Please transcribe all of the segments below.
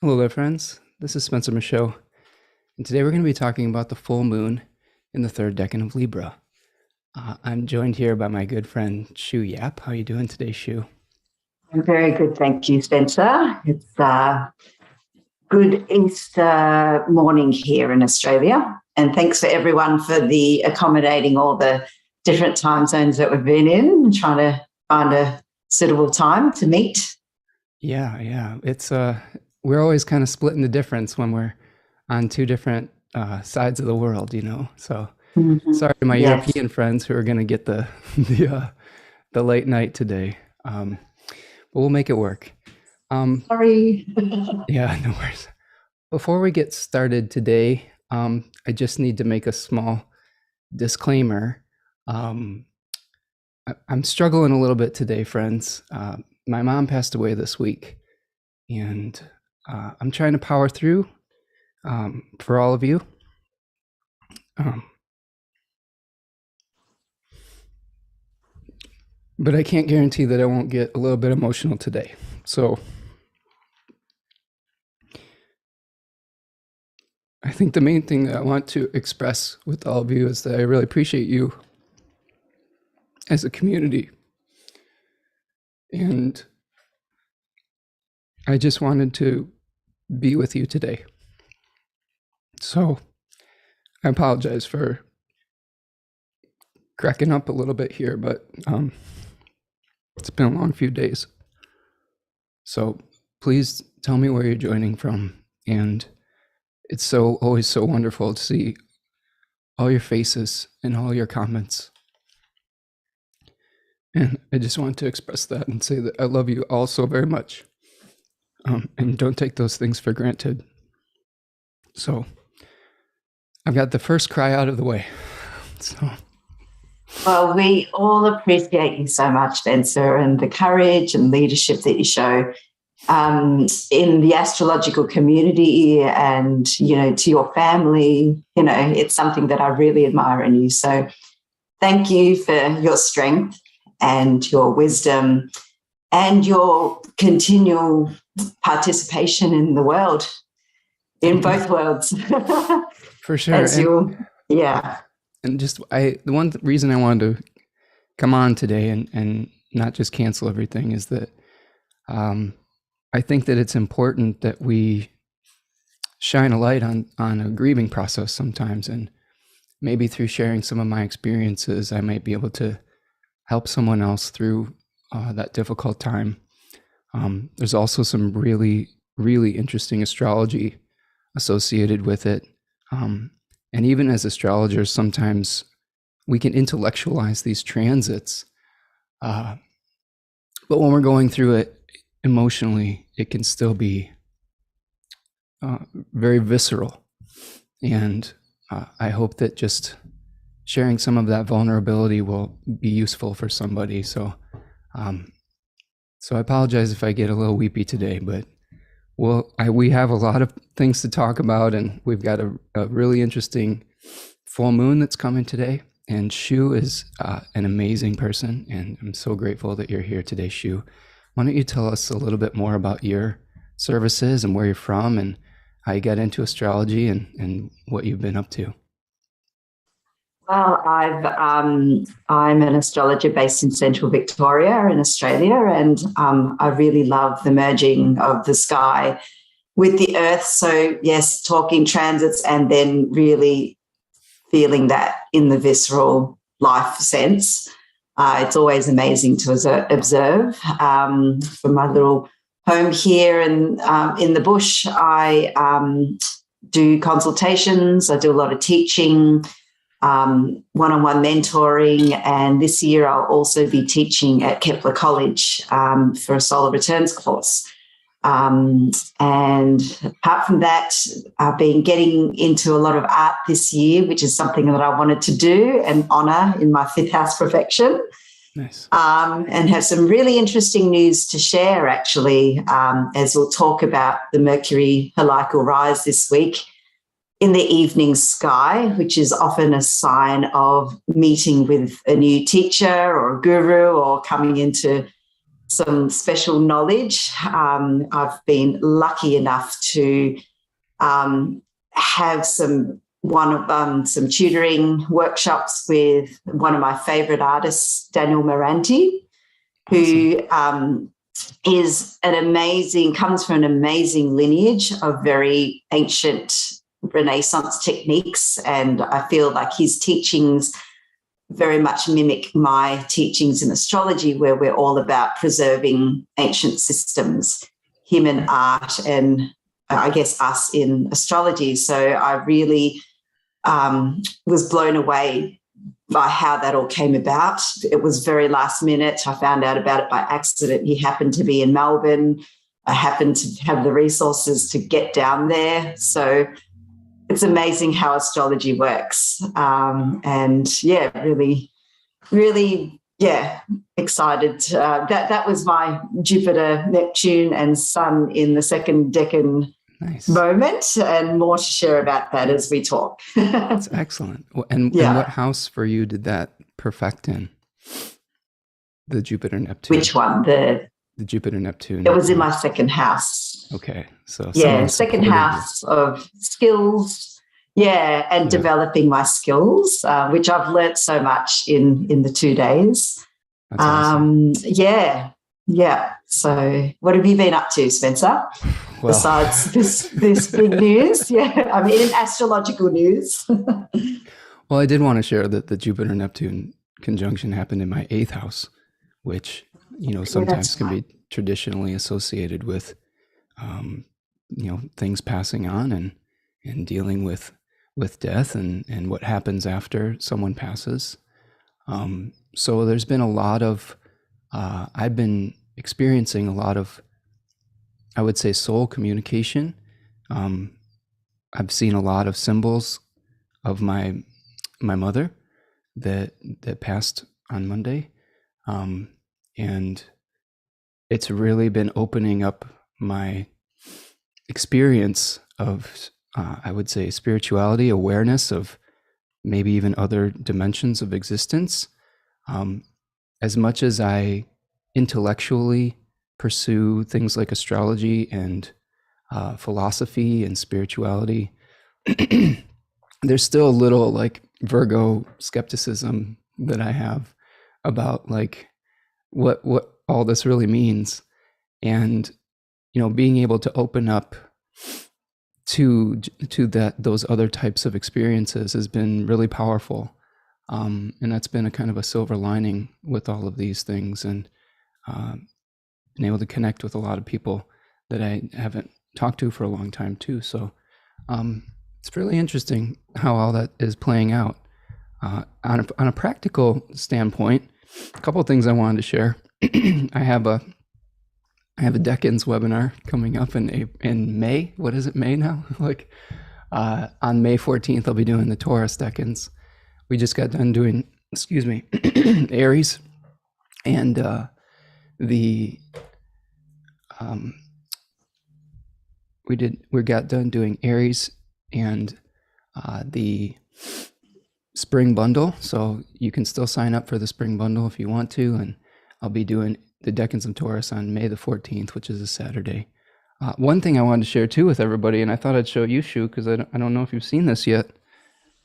Hello there, friends. This is Spencer Michaud, and today we're going to be talking about the full moon in the third decan of Libra. I'm joined here by my good friend Shu Yap. How are you doing today, Shu? I'm very good, thank you, Spencer. It's good Easter morning here in Australia, and thanks for everyone for the accommodating all the different time zones that we've been in and trying to find a suitable time to meet. Yeah. It's we're always kind of splitting the difference when we're on two different sides of the world, So sorry to my European friends who are going to get the late night today, but we'll make it work. Sorry. Yeah, no worries. Before we get started today, I just need to make a small disclaimer. I'm struggling a little bit today, friends. My mom passed away this week, and I'm trying to power through for all of you. But I can't guarantee that I won't get a little bit emotional today. So I think the main thing that I want to express with all of you is that I really appreciate you as a community. And I just wanted to be with you today. So I apologize for cracking up a little bit here, but it's been a long few days. So please tell me where you're joining from. And it's always so wonderful to see all your faces and all your comments. And I just want to express that and say that I love you all so very much. And don't take those things for granted. So I've got the first cry out of the way. Well, we all appreciate you so much, Spencer, and the courage and leadership that you show in the astrological community and, to your family. It's something that I really admire in you. So thank you for your strength and your wisdom and your continual participation in the world, in both worlds. For sure. And just the one reason I wanted to come on today and not just cancel everything is that I think that it's important that we shine a light on a grieving process sometimes, and maybe through sharing some of my experiences, I might be able to help someone else through that difficult time. There's also some really, really interesting astrology associated with it. And even as astrologers, sometimes we can intellectualize these transits. But when we're going through it emotionally, it can still be very visceral. And I hope that just sharing some of that vulnerability will be useful for somebody. So I apologize if I get a little weepy today, but we have a lot of things to talk about, and we've got a really interesting full moon that's coming today. And Shu is an amazing person, and I'm so grateful that you're here today, Shu. Why don't you tell us a little bit more about your services and where you're from and how you got into astrology and what you've been up to? Well, I'm an astrologer based in Central Victoria in Australia, and I really love the merging of the sky with the earth. So yes, talking transits and then really feeling that in the visceral life sense. It's always amazing to observe. From my little home here in the bush, I do consultations. I do a lot of teaching, one-on-one mentoring, and this year I'll also be teaching at Kepler College for a solar returns course. And apart from that, I've been getting into a lot of art this year, which is something that I wanted to do and honour in my fifth house profection. Nice. And have some really interesting news to share, actually, as we'll talk about the Mercury heliacal rise this week in the evening sky, which is often a sign of meeting with a new teacher or a guru or coming into some special knowledge. I've been lucky enough to have some tutoring workshops with one of my favorite artists, Daniel Moranti, who comes from an amazing lineage of very ancient Renaissance techniques. And I feel like his teachings very much mimic my teachings in astrology, where we're all about preserving ancient systems, him in art, and I guess us in astrology. So I really was blown away by how that all came about. It was very last minute. I found out about it by accident. He happened to be in Melbourne. I happened to have the resources to get down there. So it's amazing how astrology works. And yeah, really, really, yeah, excited. That was my Jupiter, Neptune, and Sun in the second decan moment, and more to share about that as we talk. That's excellent. And what house for you did that perfect in? The Jupiter-Neptune. Which one? The Jupiter-Neptune. It was in my second house. Okay. So second house of skills. Yeah, and developing my skills, which I've learnt so much in the 2 days. That's awesome. Yeah. So what have you been up to, Spencer? Well, besides this big news? Yeah, I mean, in astrological news. Well, I did want to share that the Jupiter-Neptune conjunction happened in my 8th house, which, sometimes can be traditionally associated with, things passing on and dealing with death and what happens after someone passes. So there's been a lot of, I've been experiencing a lot of, I would say, soul communication. I've seen a lot of symbols of my mother that passed on Monday. And it's really been opening up my experience of, I would say, spirituality, awareness of maybe even other dimensions of existence. As much as I intellectually pursue things like astrology and philosophy and spirituality, there's still a little like Virgo skepticism that I have about like what all this really means. And, being able to open up to those other types of experiences has been really powerful. And that's been a kind of a silver lining with all of these things, and been able to connect with a lot of people that I haven't talked to for a long time too. So it's really interesting how all that is playing out. On a practical standpoint, a couple of things I wanted to share. I have a Decans webinar coming up in May. What is it, May now? On May 14th, I'll be doing the Taurus Decans. We just got done doing, Aries, and we got done doing Aries and the spring bundle. So you can still sign up for the spring bundle if you want to, and I'll be doing the Decans of Taurus on May the 14th, which is a Saturday. One thing I wanted to share too with everybody, and I thought I'd show you, Shu, because I don't know if you've seen this yet,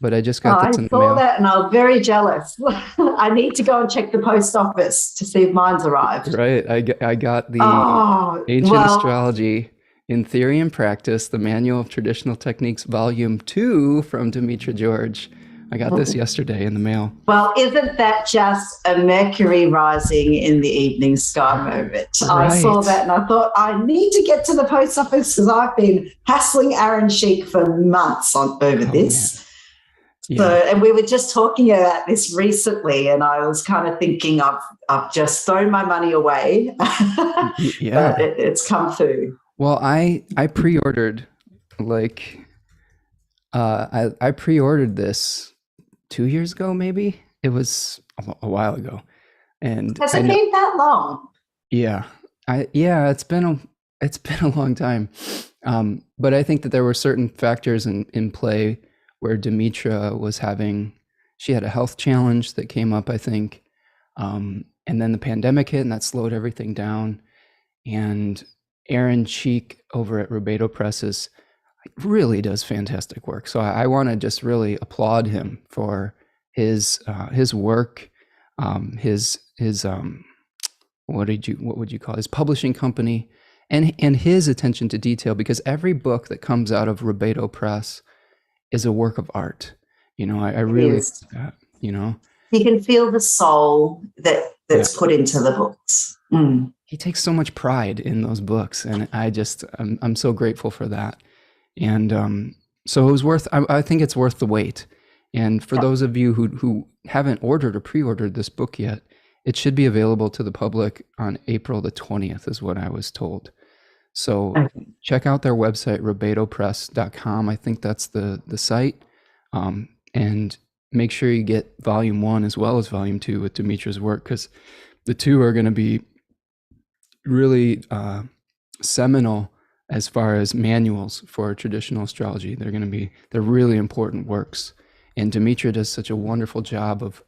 but I just got this in the mail. I saw that and I was very jealous. I need to go and check the post office to see if mine's arrived. Right. I got the Ancient Astrology in Theory and Practice, the Manual of Traditional Techniques, Volume 2 from Demetra George. I got this yesterday in the mail. Well, isn't that just a Mercury rising in the evening sky moment? Right. I saw that and I thought, I need to get to the post office because I've been hassling Aaron Sheik for months over this. Yeah. So, and we were just talking about this recently, and I was kind of thinking I've just thrown my money away. Yeah. But it's come through. Well, I pre-ordered I pre-ordered this 2 years ago, maybe. It was a while ago. And has it been that long? Yeah. It's been a long time. But I think that there were certain factors in play where Demetra was she had a health challenge that came up, I think. And and then the pandemic hit, and that slowed everything down. And Aaron Cheek over at Rubedo Presses really does fantastic work. So I want to just really applaud him for his work, his what would you call it? His publishing company, and his attention to detail, because every book that comes out of Rubedo Press is a work of art. I really, you can feel the soul that's put into the books. He takes so much pride in those books, and I'm so grateful for that. And so it was worth. I think it's worth the wait. And for those of you who haven't ordered or pre-ordered this book yet, it should be available to the public on April the 20th, is what I was told. So check out their website, rubedopress.com. I think that's the site. And make sure you get volume 1 as well as volume 2 with Demetra's work, because the two are going to be really seminal as far as manuals for traditional astrology. They're really important works. And Demetra does such a wonderful job of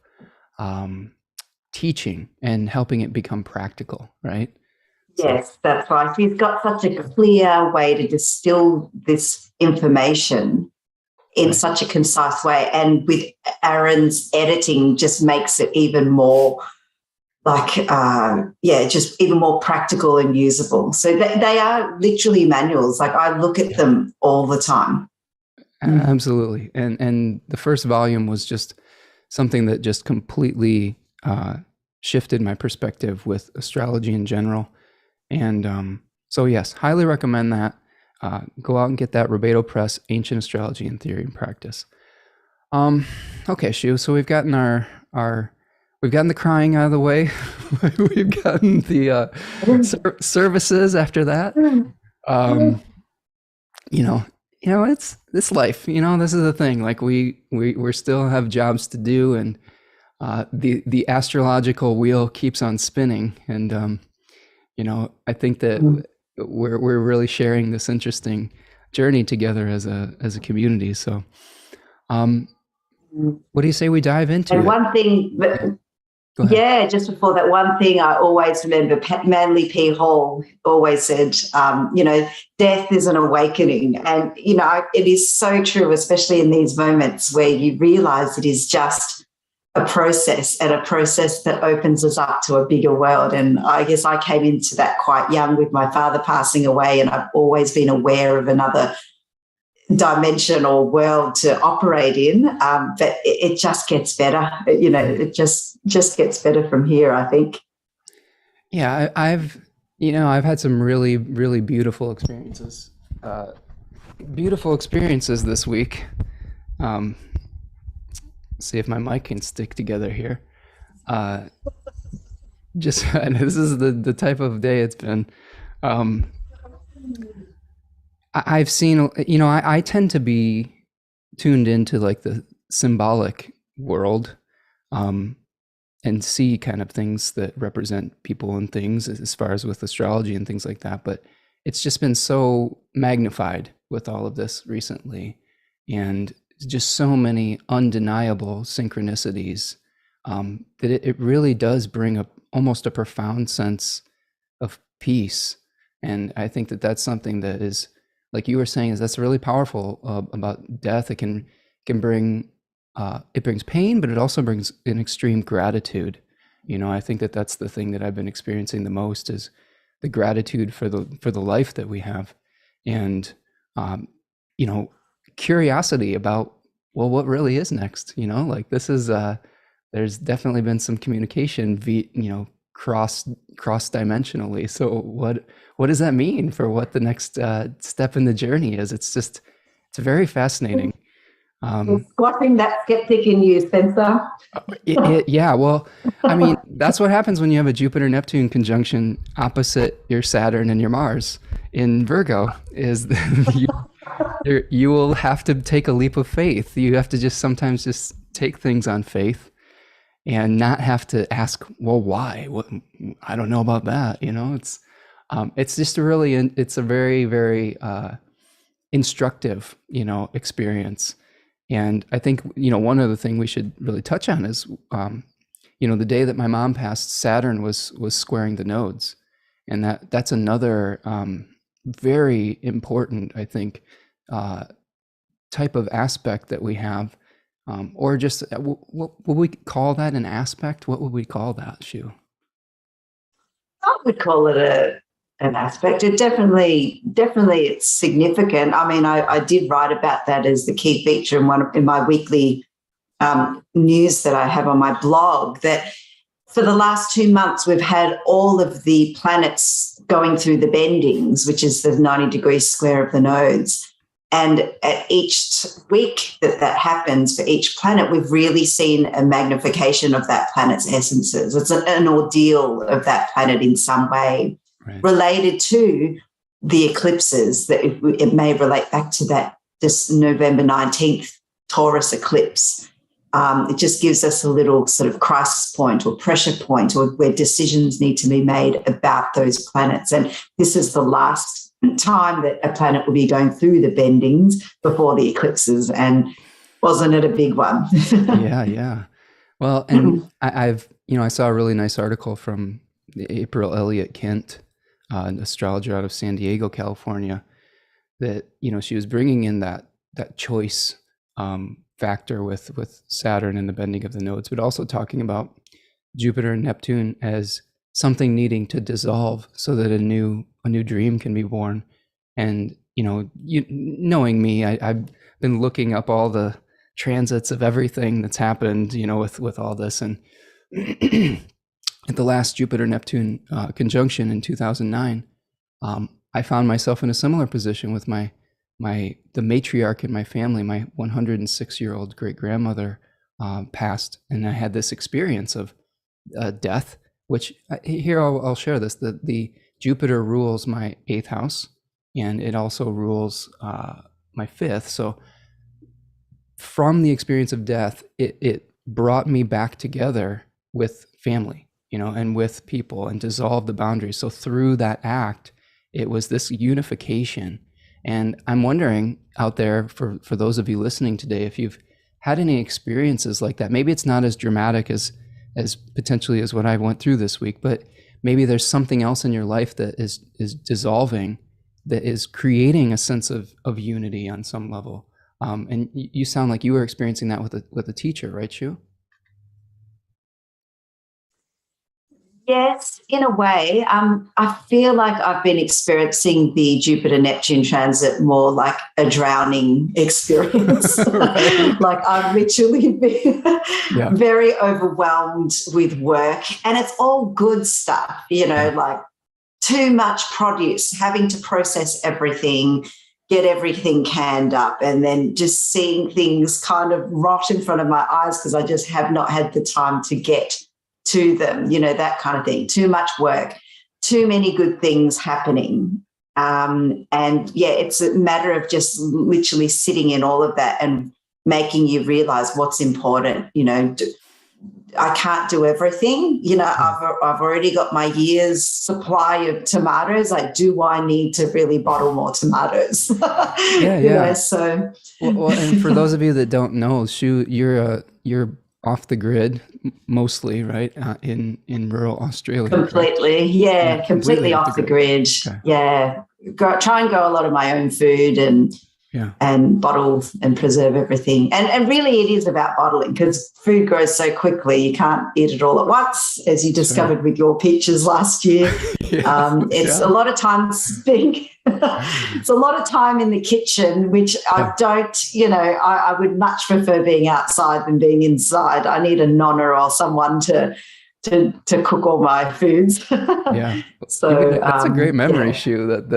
teaching and helping it become practical, right? Yes, that's right. He's got such a clear way to distill this information in such a concise way. And with Aaron's editing, just makes it even more just even more practical and usable. So they are literally manuals. Like, I look at them all the time. Absolutely. And the first volume was just something that just completely shifted my perspective with astrology in general. And so yes, highly recommend that. Go out and get that, Rubedo Press, Ancient Astrology in Theory and Practice. Okay, Shu, so we've gotten we've gotten the crying out of the way. We've gotten the services after that. It's this life. This is the thing. Like we still have jobs to do, and the astrological wheel keeps on spinning. And I think that we're really sharing this interesting journey together as a community. So, what do you say we dive into and it? One thing. Yeah, just before that, one thing I always remember, Manly P. Hall always said, death is an awakening. And, it is so true, especially in these moments where you realize it is just a process, and a process that opens us up to a bigger world. And I guess I came into that quite young with my father passing away, and I've always been aware of another dimension or world to operate in, but it just gets better. It just gets better from here, I think. Yeah, I've had some really, really beautiful experiences. This week. See if my mic can stick together here. And this is the type of day it's been. I've seen, I tend to be tuned into like the symbolic world, and see kind of things that represent people and things as far as with astrology and things like that. But it's just been so magnified with all of this recently, and just so many undeniable synchronicities, that it really does bring almost a profound sense of peace. And I think that that's something that is, like you were saying, that's really powerful about death. It can bring, it brings pain, but it also brings an extreme gratitude. I think that that's the thing that I've been experiencing the most, is the gratitude for the life that we have, and curiosity about, well, what really is next. Like this is there's definitely been some communication cross dimensionally. So what does that mean for what the next step in the journey is? It's very fascinating. Squashing that skeptic in you, Spencer. Yeah, well, I mean, that's what happens when you have a Jupiter-Neptune conjunction opposite your Saturn and your Mars in Virgo, is you will have to take a leap of faith. You have to sometimes just take things on faith and not have to ask, well, why? What? I don't know about that. It's just it's a very, very instructive, experience. And I think, one other thing we should really touch on is, the day that my mom passed, Saturn was squaring the nodes, and that's another very important, I think, type of aspect that we have, or just what would we call that? An aspect? What would we call that, Shu? I would call it an aspect. It definitely it's significant. I mean, I did write about that as the key feature in my weekly news that I have on my blog, that for the last 2 months, we've had all of the planets going through the bendings, which is the 90-degree square of the nodes. And at each week that happens for each planet, we've really seen a magnification of that planet's essences. It's an ordeal of that planet in some way, right, related to the eclipses. That it may relate back to this November 19th Taurus eclipse. It just gives us a little sort of crisis point or pressure point, or where decisions need to be made about those planets. And this is the last time that a planet will be going through the bendings before the eclipses, and wasn't it a big one? Yeah. Well, and I saw a really nice article from April Elliott Kent, an astrologer out of San Diego, California, that she was bringing in that choice factor with Saturn and the bending of the nodes, but also talking about Jupiter and Neptune as something needing to dissolve so that a new dream can be born. And knowing me, I've been looking up all the transits of everything that's happened, with all this. And at the last Jupiter-Neptune conjunction in 2009, I found myself in a similar position with the matriarch in my family. My 106-year-old great-grandmother passed, and I had this experience of death, which here I'll share this. The Jupiter rules my 8th house, and it also rules my 5th. So from the experience of death, it brought me back together with family, and with people, and dissolved the boundaries. So through that act, it was this unification. And I'm wondering out there, for those of you listening today, if you've had any experiences like that. Maybe it's not as dramatic as potentially as what I went through this week, but maybe there's something else in your life that is dissolving, that is creating a sense of unity on some level. And you sound like you were experiencing that with a teacher, right, Shu? Yes, in a way. I feel like I've been experiencing the Jupiter-Neptune transit more like a drowning experience. Right. Like I've literally been very overwhelmed with work, and it's all good stuff, like too much produce, having to process everything, get everything canned up, and then just seeing things kind of rot in front of my eyes because I just have not had the time to get to them, that kind of thing. Too much work, too many good things happening. It's a matter of just literally sitting in all of that and making you realize what's important. I can't do everything. I've already got my year's supply of tomatoes. Like, do I need to really bottle more tomatoes? Yeah. So well, and for those of you that don't know, Shu, you're off the grid mostly, right? In rural Australia. Completely, right? Yeah, completely off the grid. Okay. Yeah, try and grow a lot of my own food and bottle and preserve everything. And really it is about bottling, because food grows so quickly. You can't eat it all at once, as you discovered with your peaches last year. It's a lot of times it's a lot of time in the kitchen, which I don't, I would much prefer being outside than being inside. I need a nonna or someone to cook all my foods. So that's a great memory, Shu, that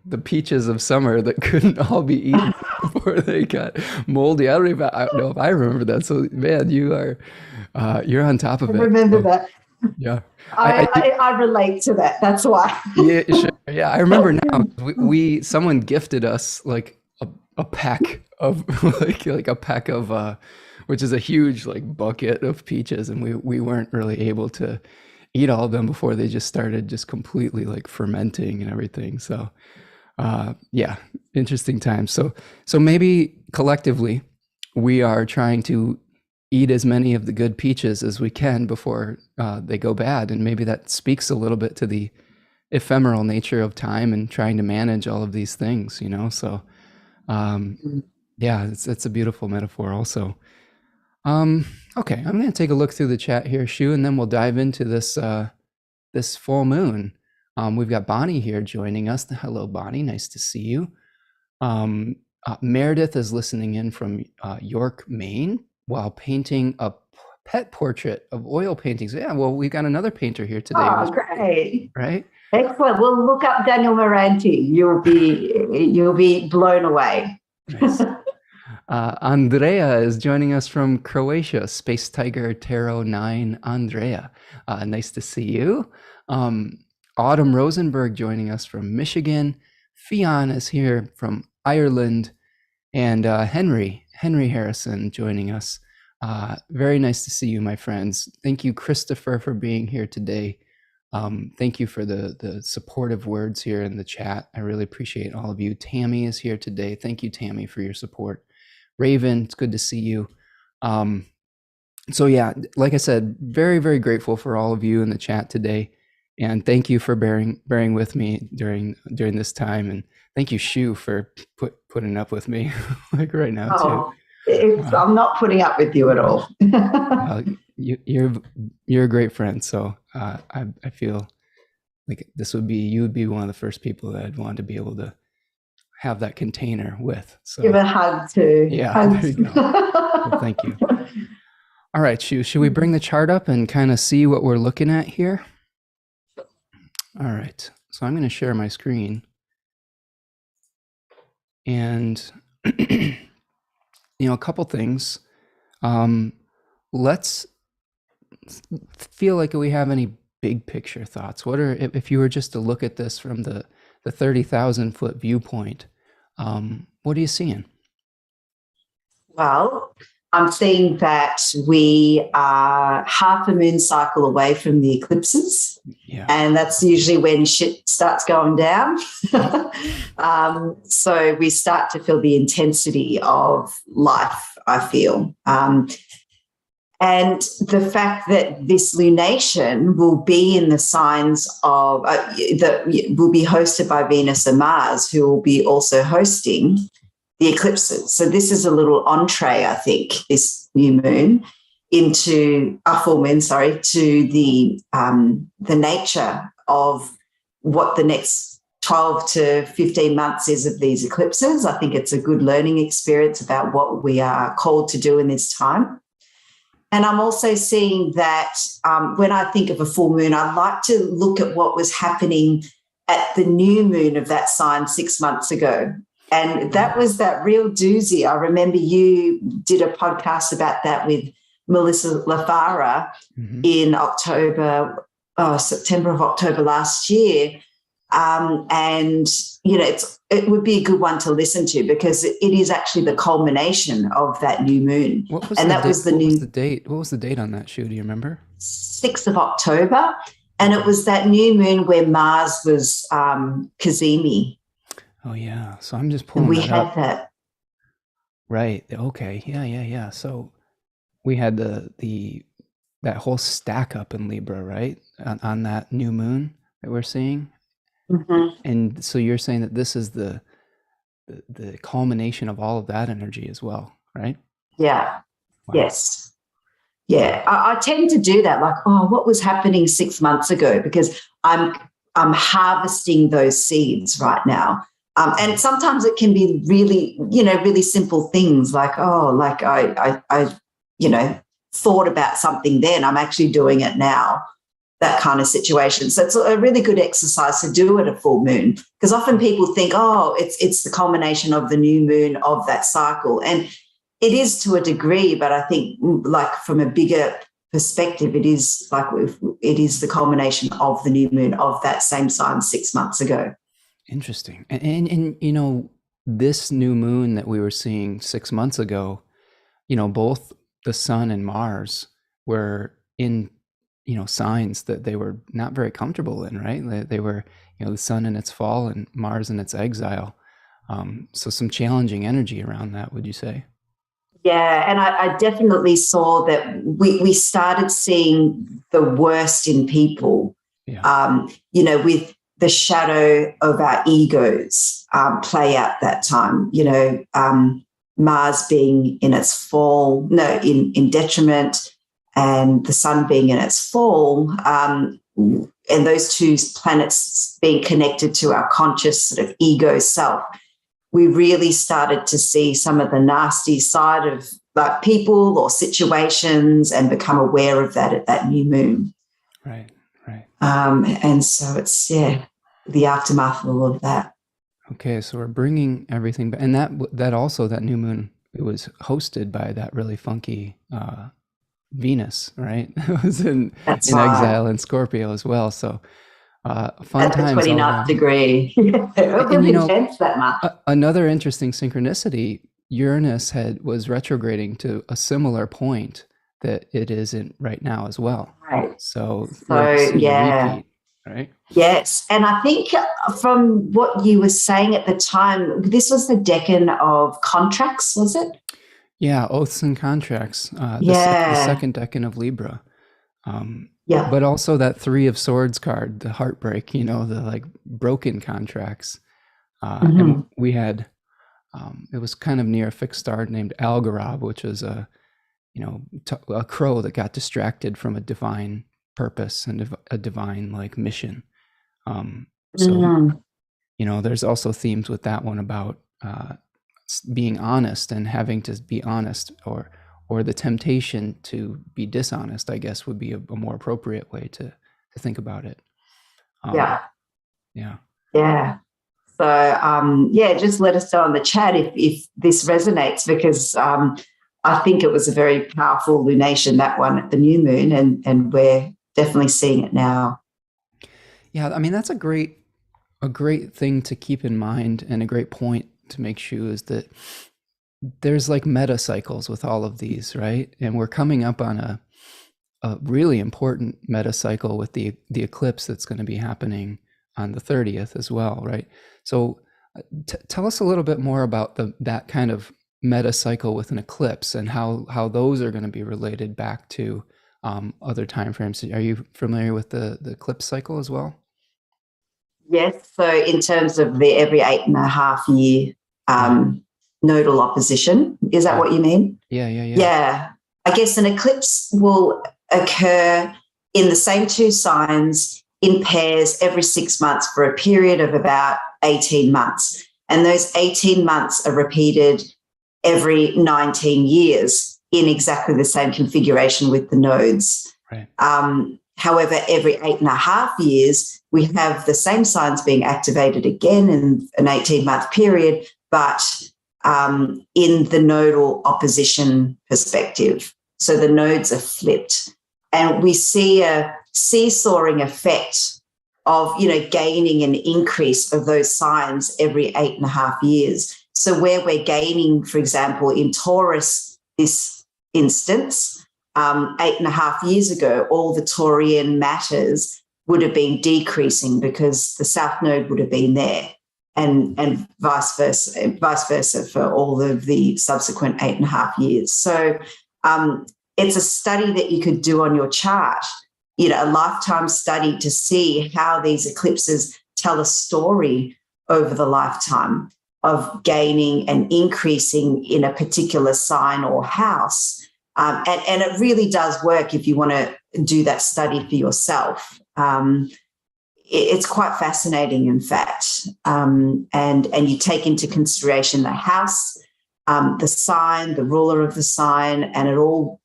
the peaches of summer that couldn't all be eaten before they got moldy. I don't know if I remember that. So man, you're on top of it. I remember that. Yeah. I relate to that. That's why. Yeah, sure. Yeah, I remember now. Someone gifted us like a pack of like a pack of which is a huge like bucket of peaches, and we weren't really able to eat all of them before they just started just completely like fermenting and everything. So interesting times. So maybe collectively we are trying to eat as many of the good peaches as we can before they go bad. And maybe that speaks a little bit to the ephemeral nature of time and trying to manage all of these things, so yeah, it's a beautiful metaphor also. Okay, I'm going to take a look through the chat here, Shu, and then we'll dive into this full moon. We've got Bonnie here joining us. Hello, Bonnie. Nice to see you. Meredith is listening in from York, Maine, while painting a pet portrait of oil paintings. Yeah, well, we've got another painter here today. Oh, great. Right? Excellent. Well, look up Daniel Moranti. You'll be blown away. Nice. Andrea is joining us from Croatia. Space Tiger Tarot 9, Andrea. Nice to see you. Autumn Rosenberg joining us from Michigan. Fionn is here from Ireland. And Henry Harrison joining us. Very nice to see you, my friends. Thank you, Christopher, for being here today. Thank you for the supportive words here in the chat. I really appreciate all of you. Tammy is here today. Thank you, Tammy, for your support. Raven, it's good to see you. So yeah, like I said, very, very grateful for all of you in the chat today. And thank you for bearing with me during this time. And thank you, Shu, for putting up with me like right now too. I'm not putting up with you at all. You're a great friend. So I feel like you would be one of the first people that I'd want to be able to have that container with. So give a hug too. Yeah, there you go. Well, thank you. All right, Shu, should we bring the chart up and kind of see what we're looking at here? All right, so I'm going to share my screen. And, a couple things. Let's feel like we have any big picture thoughts. If you were just to look at this from the 30,000 foot viewpoint, what are you seeing? Well, I'm seeing that we are half a moon cycle away from the eclipses. Yeah. And that's usually when shit starts going down. So we start to feel the intensity of life, I feel. And the fact that this lunation will be in the signs of, that will be hosted by Venus and Mars, who will be also hosting the eclipses. So this is a little entree, I think, this new moon into a full moon, to the nature of what the next 12 to 15 months is of these eclipses. I think it's a good learning experience about what we are called to do in this time. And I'm also seeing that when I think of a full moon, I like to look at what was happening at the new moon of that sign 6 months ago. And that was that real doozy. I remember you did a podcast about that with Melissa Lafara in September of October last year. And, it would be a good one to listen to because it is actually the culmination of that new moon. What was the date? What was the date on that, Shu? Do you remember? 6th of October. And it was that new moon where Mars was Kazemi. Oh, yeah. So I'm just pulling that up. We had that. Right. Okay. Yeah. So we had that whole stack up in Libra, right? On that new moon that we're seeing. Mm-hmm. And so you're saying that this is the culmination of all of that energy as well, right? Yeah. Wow. Yes. Yeah. I tend to do that. Like, what was happening 6 months ago? Because I'm harvesting those seeds right now. And sometimes it can be really, really simple things like, I thought about something then, I'm actually doing it now, that kind of situation. So it's a really good exercise to do at a full moon because often people think, it's the culmination of the new moon of that cycle. And it is to a degree, but I think like from a bigger perspective, it is the culmination of the new moon of that same sign 6 months ago. Interesting. And this new moon that we were seeing 6 months ago, both the sun and Mars were in, signs that they were not very comfortable in, right? They were, the sun in its fall and Mars in its exile. So some challenging energy around that, would you say? Yeah, and I definitely saw that we started seeing the worst in people, with the shadow of our egos play out that time, Mars being in its fall, in detriment, and the sun being in its fall, and those two planets being connected to our conscious sort of ego self. We really started to see some of the nasty side of like people or situations and become aware of that at that new moon. Right. And so it's, the aftermath of all of that. Okay, so we're bringing everything back. And that also, that new moon, it was hosted by that really funky Venus, right? It was in exile in Scorpio as well. So fun at times. At the 29th degree. It wasn't intense that much. Another interesting synchronicity, Uranus was retrograding to a similar point that it is in right now as well. Right. So yeah. repeat, right? Yes. And I think from what you were saying at the time, this was the decan of contracts, was it? Yeah, oaths and contracts. The second decan of Libra. But also that 3 of Swords card, the heartbreak, the like broken contracts. And we had, it was kind of near a fixed star named Algorab, which was a crow that got distracted from a divine purpose and a divine like mission. There's also themes with that one about being honest and having to be honest, or the temptation to be dishonest, I guess, would be a more appropriate way to think about it. Yeah. So, just let us know in the chat if this resonates, because I think it was a very powerful lunation, that one at the new moon, and we're definitely seeing it now. Yeah, I mean, that's a great thing to keep in mind, and a great point to make sure is that there's like meta cycles with all of these, right? And we're coming up on a really important meta cycle with the eclipse that's going to be happening on the 30th as well, right? So tell us a little bit more about that kind of meta cycle with an eclipse and how those are going to be related back to other time frames. Are you familiar with the eclipse cycle as well? Yes. So in terms of the every 8.5 year nodal opposition, is that what you mean? Yeah. Yeah. I guess an eclipse will occur in the same 2 signs in pairs every 6 months for a period of about 18 months. And those 18 months are repeated every 19 years in exactly the same configuration with the nodes. Right. However, every 8.5 years, we have the same signs being activated again in an 18-month period, but in the nodal opposition perspective. So the nodes are flipped. And we see a seesawing effect of, gaining an increase of those signs every 8.5 years. So where we're gaining, for example, in Taurus, this instance, 8.5 years ago, all the Taurian matters would have been decreasing because the South Node would have been there, and vice versa for all of the subsequent 8.5 years. So it's a study that you could do on your chart, a lifetime study to see how these eclipses tell a story over the lifetime of gaining and increasing in a particular sign or house. And it really does work if you want to do that study for yourself. It's quite fascinating, in fact. And you take into consideration the house, the sign, the ruler of the sign, and it all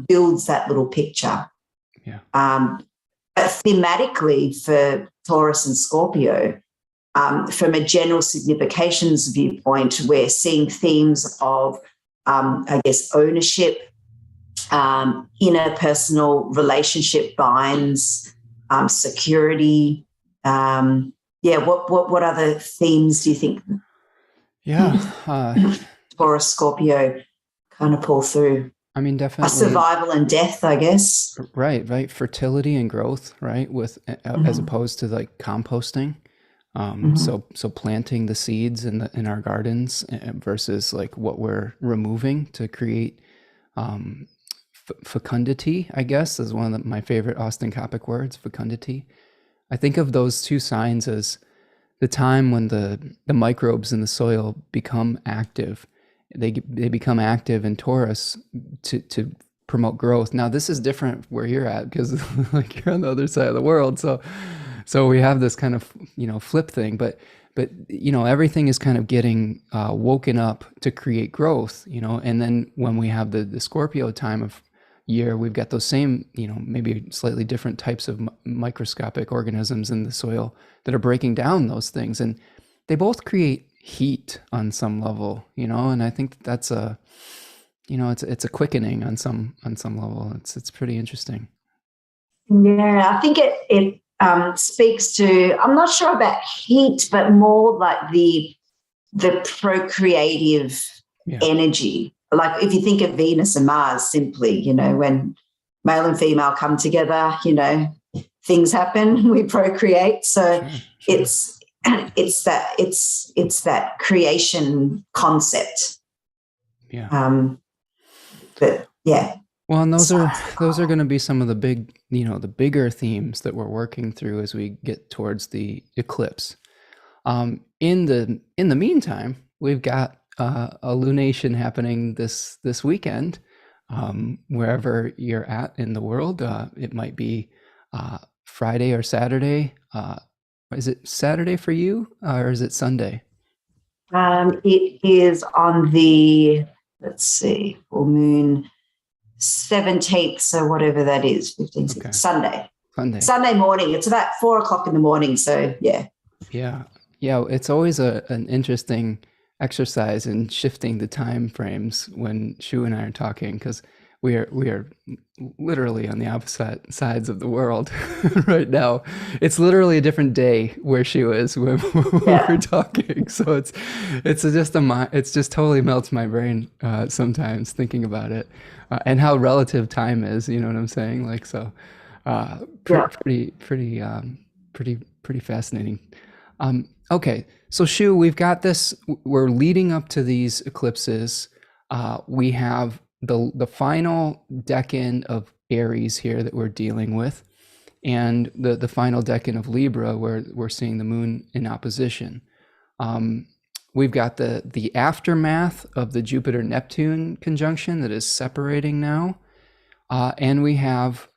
builds that little picture. Yeah. But thematically for Taurus and Scorpio, from a general significations viewpoint, we're seeing themes of, ownership, interpersonal relationship binds, security. What other themes do you think? Taurus, Scorpio kind of pull through. I mean, definitely. Survival and death, I guess. Right. Fertility and growth, right? With as opposed to like composting. So planting the seeds in our gardens versus like what we're removing to create fecundity, I guess, is one of my favorite Austin Coppock words, fecundity. I think of those two signs as the time when the microbes in the soil become active. They become active in Taurus to promote growth. Now, this is different where you're at because like you're on the other side of the world. So we have this kind of, flip thing, but everything is kind of getting woken up to create growth, and then when we have the Scorpio time of year, we've got those same, maybe slightly different types of microscopic organisms in the soil that are breaking down those things. And they both create heat on some level, and I think that's it's a quickening on some level. It's pretty interesting. Yeah, I think it speaks to, I'm not sure about heat, but more like the procreative energy. Like if you think of Venus and Mars simply, when male and female come together, things happen, we procreate. So sure. It's that creation concept. Yeah. But yeah. Well, and those are going to be some of the big, the bigger themes that we're working through as we get towards the eclipse. In the meantime, we've got a lunation happening this weekend, wherever you're at in the world. It might be Friday or Saturday. Is it Saturday for you, or is it Sunday? It is on the, let's see, full moon 17th, so whatever that is, 15th, okay. Sunday morning. It's about 4:00 in the morning. So yeah. It's always an interesting exercise in shifting the time frames when Shu and I are talking, because we are literally on the opposite sides of the world right now. It's literally a different day where Shu is when we're talking. So it's just totally melts my brain sometimes thinking about it, and how relative time is. You know what I'm saying? Like, so pretty fascinating. Okay, so Shu, we've got this. We're leading up to these eclipses. We have the final decan of Aries here that we're dealing with, and the final decan of Libra, where we're seeing the moon in opposition. We've got the aftermath of the Jupiter-Neptune conjunction that is separating now, and we have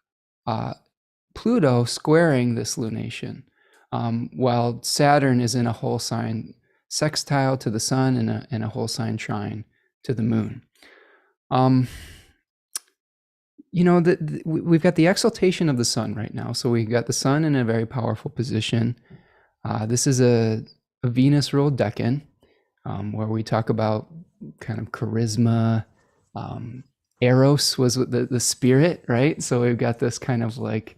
Pluto squaring this lunation, while Saturn is in a whole sign sextile to the sun and a whole sign trine to the moon. We've got the exaltation of the sun right now. So we've got the sun in a very powerful position. This is a Venus-ruled decan, where we talk about kind of charisma. Eros was the spirit, right? So we've got this kind of like,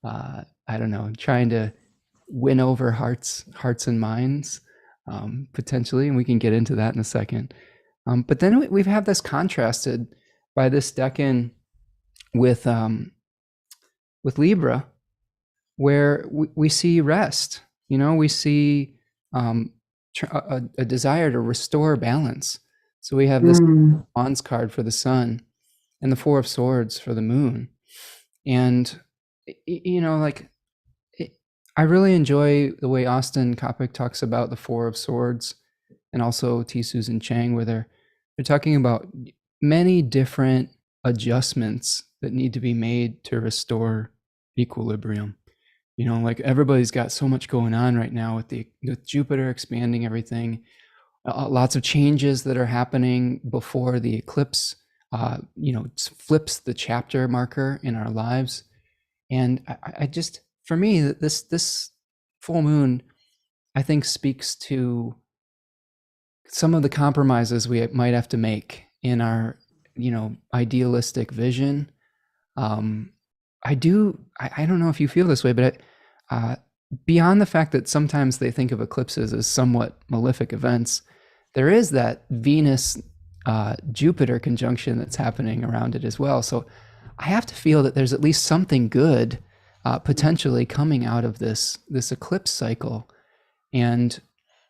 trying to win over hearts and minds, potentially, and we can get into that in a second. But then we've had this contrasted by this decan with Libra, where we see rest. We see a desire to restore balance. So we have this Wands card for the sun and the Four of Swords for the moon. And, I really enjoy the way Austin Coppock talks about the Four of Swords, and also T. Susan Chang, where they're talking about many different adjustments that need to be made to restore equilibrium. Like everybody's got so much going on right now with Jupiter expanding everything, lots of changes that are happening before the eclipse, flips the chapter marker in our lives. And I just, for me, this full moon, I think, speaks to some of the compromises we might have to make in our, idealistic vision. I don't know if you feel this way, but beyond the fact that sometimes they think of eclipses as somewhat malefic events, there is that Venus Jupiter conjunction that's happening around it as well. So I have to feel that there's at least something good potentially coming out of this eclipse cycle. And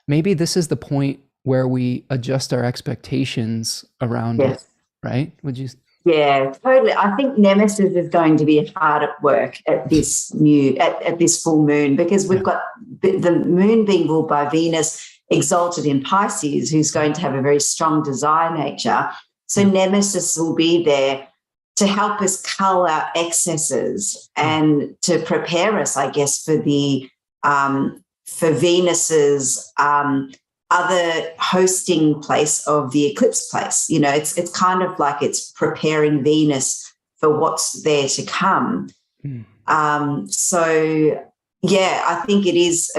maybe this is the point where we adjust our expectations around it, right? Would you? Yeah, totally. I think Nemesis is going to be hard at work at this at this full moon, because we've got the moon being ruled by Venus, exalted in Pisces, who's going to have a very strong desire nature. So Nemesis will be there to help us cull our excesses and to prepare us, I guess, for the for Venus's other hosting place of the eclipse place. You know, it's kind of like it's preparing Venus for what's there to come. So yeah, I think it is.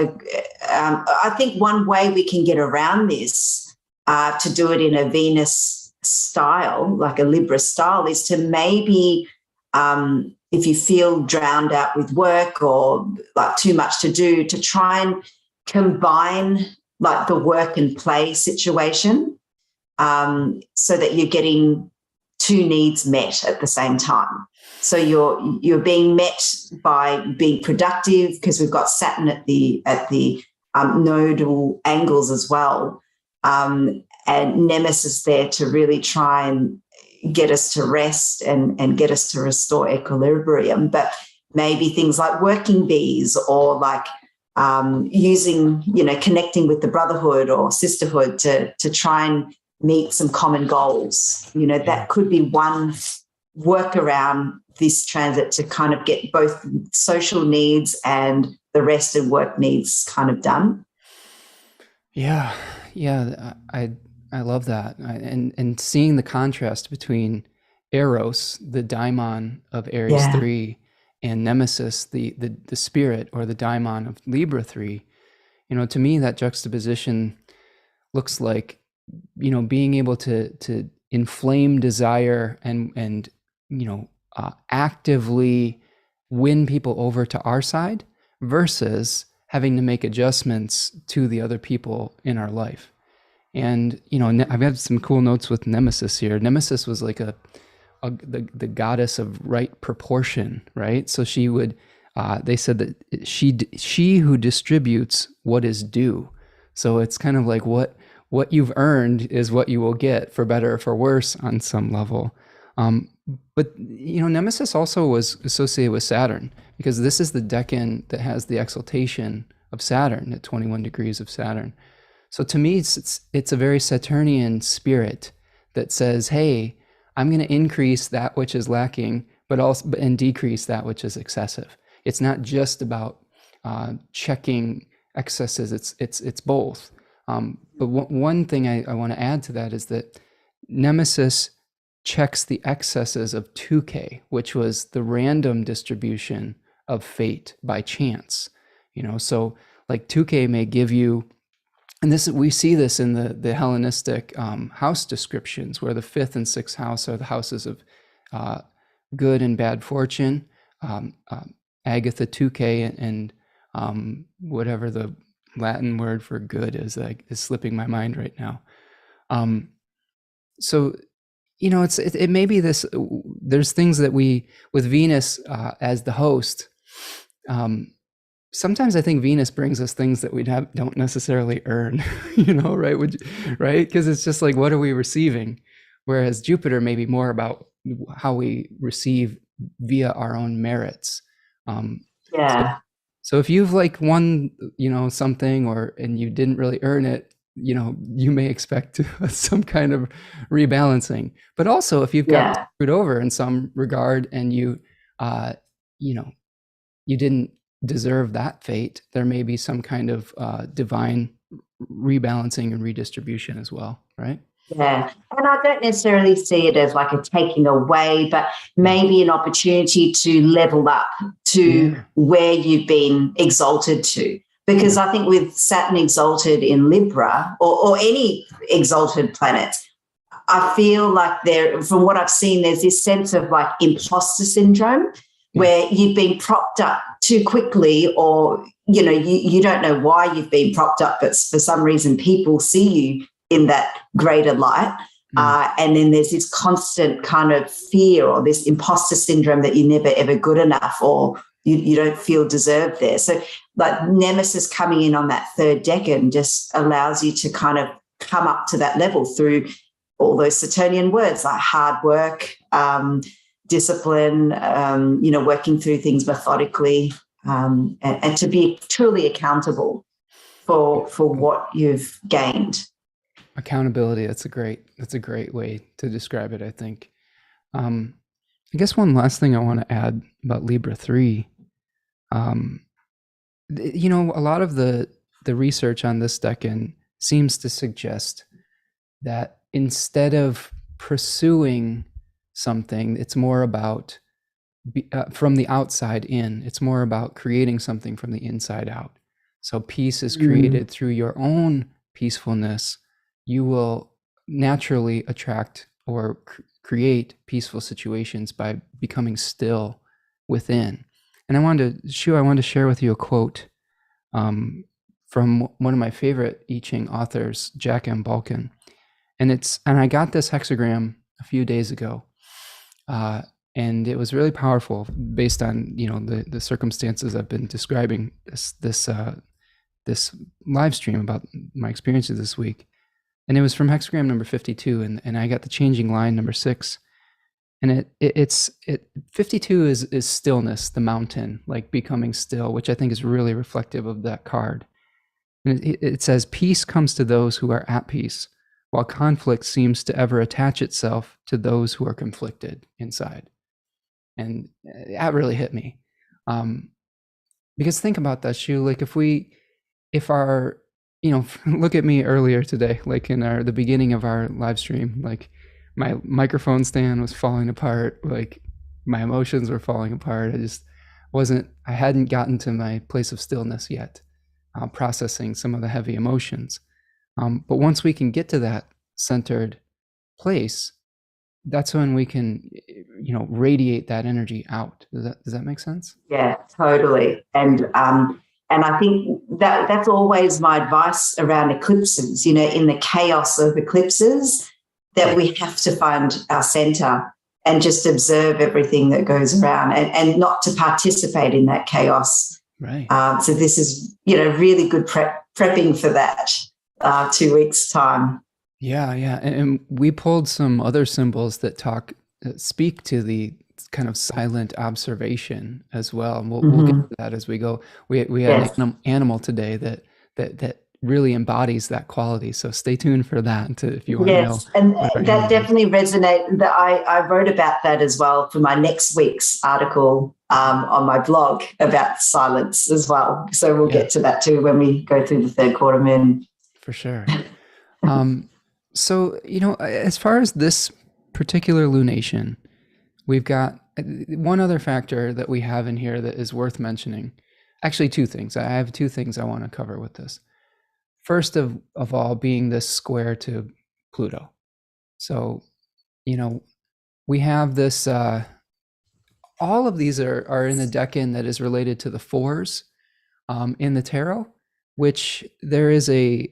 I think one way we can get around this to do it in a Venus style, like a Libra style, is to maybe, if you feel drowned out with work or like too much to do, to try and combine like the work and play situation, so that you're getting two needs met at the same time. So you're being met by being productive, because we've got Saturn at the nodal angles as well, and Nemesis there to really try and get us to rest and get us to restore equilibrium. But maybe things like working bees, or like using, connecting with the brotherhood or sisterhood to try and meet some common goals. That could be one workaround this transit to kind of get both social needs and the rest of work needs kind of done. Yeah. I love that. And seeing the contrast between Eros, the daimon of Aries 3, and Nemesis, the spirit or the daimon of Libra 3, to me that juxtaposition looks like, being able to inflame desire and actively win people over to our side versus having to make adjustments to the other people in our life. And, I've got some cool notes with Nemesis here. Nemesis was like the goddess of right proportion, right? So she would, they said that she who distributes what is due. So it's kind of like what you've earned is what you will get, for better or for worse on some level. But Nemesis also was associated with Saturn, because this is the decan that has the exaltation of Saturn at 21 degrees of Saturn. So to me, it's a very Saturnian spirit that says, hey, I'm going to increase that which is lacking, and decrease that which is excessive. It's not just about checking excesses. It's both. But one thing I want to add to that is that Nemesis checks the excesses of 2K, which was the random distribution of fate by chance. So like 2K may give you, and we see this in the Hellenistic house descriptions, where the 5th and 6th house are the houses of good and bad fortune. Agatha 2K and whatever the Latin word for good is slipping my mind right now. So it may be this. There's things that we, with Venus as the host. Sometimes I think Venus brings us things that we don't necessarily earn, right? Right? Because it's just like, what are we receiving? Whereas Jupiter may be more about how we receive via our own merits. So if you've like won, something, and you didn't really earn it, you may expect some kind of rebalancing. But also, if you've got screwed over in some regard, and you didn't deserve that fate, there may be some kind of divine rebalancing and redistribution as well, right? Yeah, and I don't necessarily see it as like a taking away, but maybe an opportunity to level up to where you've been exalted to. Because I think with Saturn exalted in Libra, or any exalted planet, I feel like from what I've seen, there's this sense of like imposter syndrome, where you've been propped up too quickly, or, you don't know why you've been propped up, but for some reason people see you in that greater light. And then there's this constant kind of fear, or this imposter syndrome that you're never, ever good enough, or, you don't feel deserved there. So like Nemesis coming in on that third decan just allows you to kind of come up to that level through all those Saturnian words like hard work, discipline, working through things methodically, and to be truly accountable for what you've gained. Accountability. That's a great way to describe it, I think. I guess one last thing I want to add about Libra III. A lot of the research on this decan seems to suggest that instead of pursuing something, it's more about from the outside in. It's more about creating something from the inside out. So peace is created through your own peacefulness. You will naturally attract or create peaceful situations by becoming still within. And I wanted to share with you a quote from one of my favorite I-Ching authors, Jack M. Balkin. And I got this hexagram a few days ago. And it was really powerful based on, the circumstances I've been describing this live stream about my experiences this week. And it was from hexagram number 52, and I got the changing line number 6. And it's 52 is stillness, the mountain, like becoming still, which I think is really reflective of that card. And it says, peace comes to those who are at peace, while conflict seems to ever attach itself to those who are conflicted inside. And that really hit me. Because think about that, Shu, like if our, look at me earlier today, like in the beginning of our live stream, like my microphone stand was falling apart, like my emotions were falling apart. I hadn't gotten to my place of stillness yet, processing some of the heavy emotions. But once we can get to that centered place, that's when we can, radiate that energy out. Does that make sense? Yeah, totally. And I think that's always my advice around eclipses, in the chaos of eclipses, that we have to find our center and just observe everything that goes around and not to participate in that chaos. Right. So this is, really good prepping for that 2 weeks' time. Yeah. And we pulled some other symbols that speak to the kind of silent observation as well. And we'll get to that as we go. We had an animal today that really embodies that quality. So stay tuned for that if you want to know. Yes, and that definitely resonated. I wrote about that as well for my next week's article on my blog about silence as well. So we'll get to that too when we go through the third quarter moon. For sure. So, as far as this particular lunation, we've got one other factor that we have in here that is worth mentioning. Actually, 2 things. I have 2 things I want to cover with this. First of all, being this square to Pluto. So, we have this, all of these are in a decan that is related to the 4s in the tarot, which there is a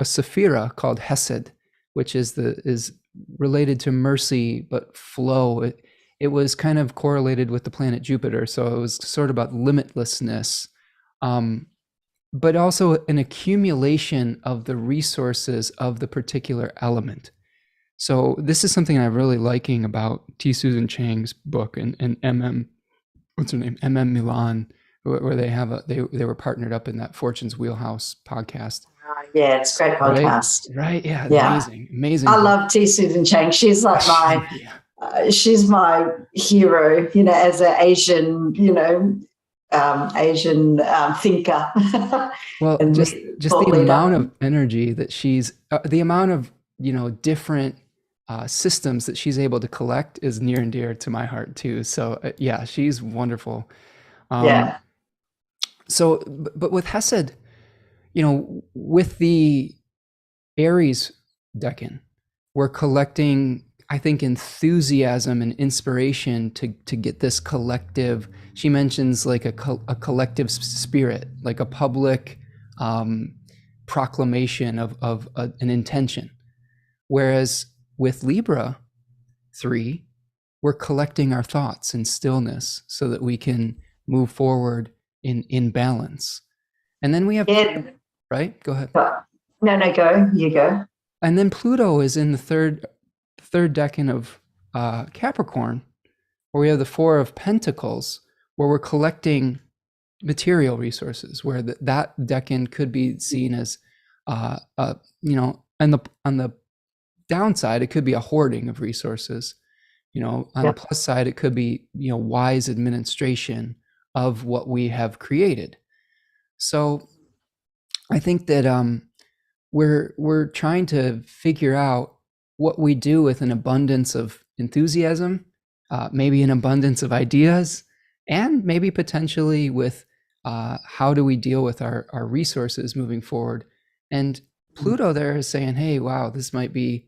sephira called Hesed, which is related to mercy, but flow. It was kind of correlated with the planet Jupiter. So it was sort of about limitlessness, but also an accumulation of the resources of the particular element. So this is something I'm really liking about T. Susan Chang's book and what's her name? MM where they were partnered up in that Fortune's Wheelhouse podcast. Yeah, it's a great podcast. Right. Yeah. Amazing. I love T. Susan Chang. She's like she's my hero, as an Asian, Asian thinker. Well, just the amount of energy that she's, the amount of, different systems that she's able to collect is near and dear to my heart too. So she's wonderful. So, but with Hesed, with the Aries decan, we're collecting, I think, enthusiasm and inspiration to get this collective. She mentions like a collective spirit, like a public proclamation of an intention. Whereas with Libra III, we're collecting our thoughts in stillness so that we can move forward in balance. And then we have, right? Go ahead. No, go. You go. And then Pluto is in the third decan of Capricorn, where we have the Four of Pentacles, where we're collecting material resources, where that decan could be seen as, you know, on the downside, it could be a hoarding of resources. You know, on the plus side, it could be, you know, wise administration of what we have created. So I think that we're trying to figure out what we do with an abundance of enthusiasm, maybe an abundance of ideas, and maybe potentially with how do we deal with our resources moving forward. And Pluto there is saying, hey, wow, this might be,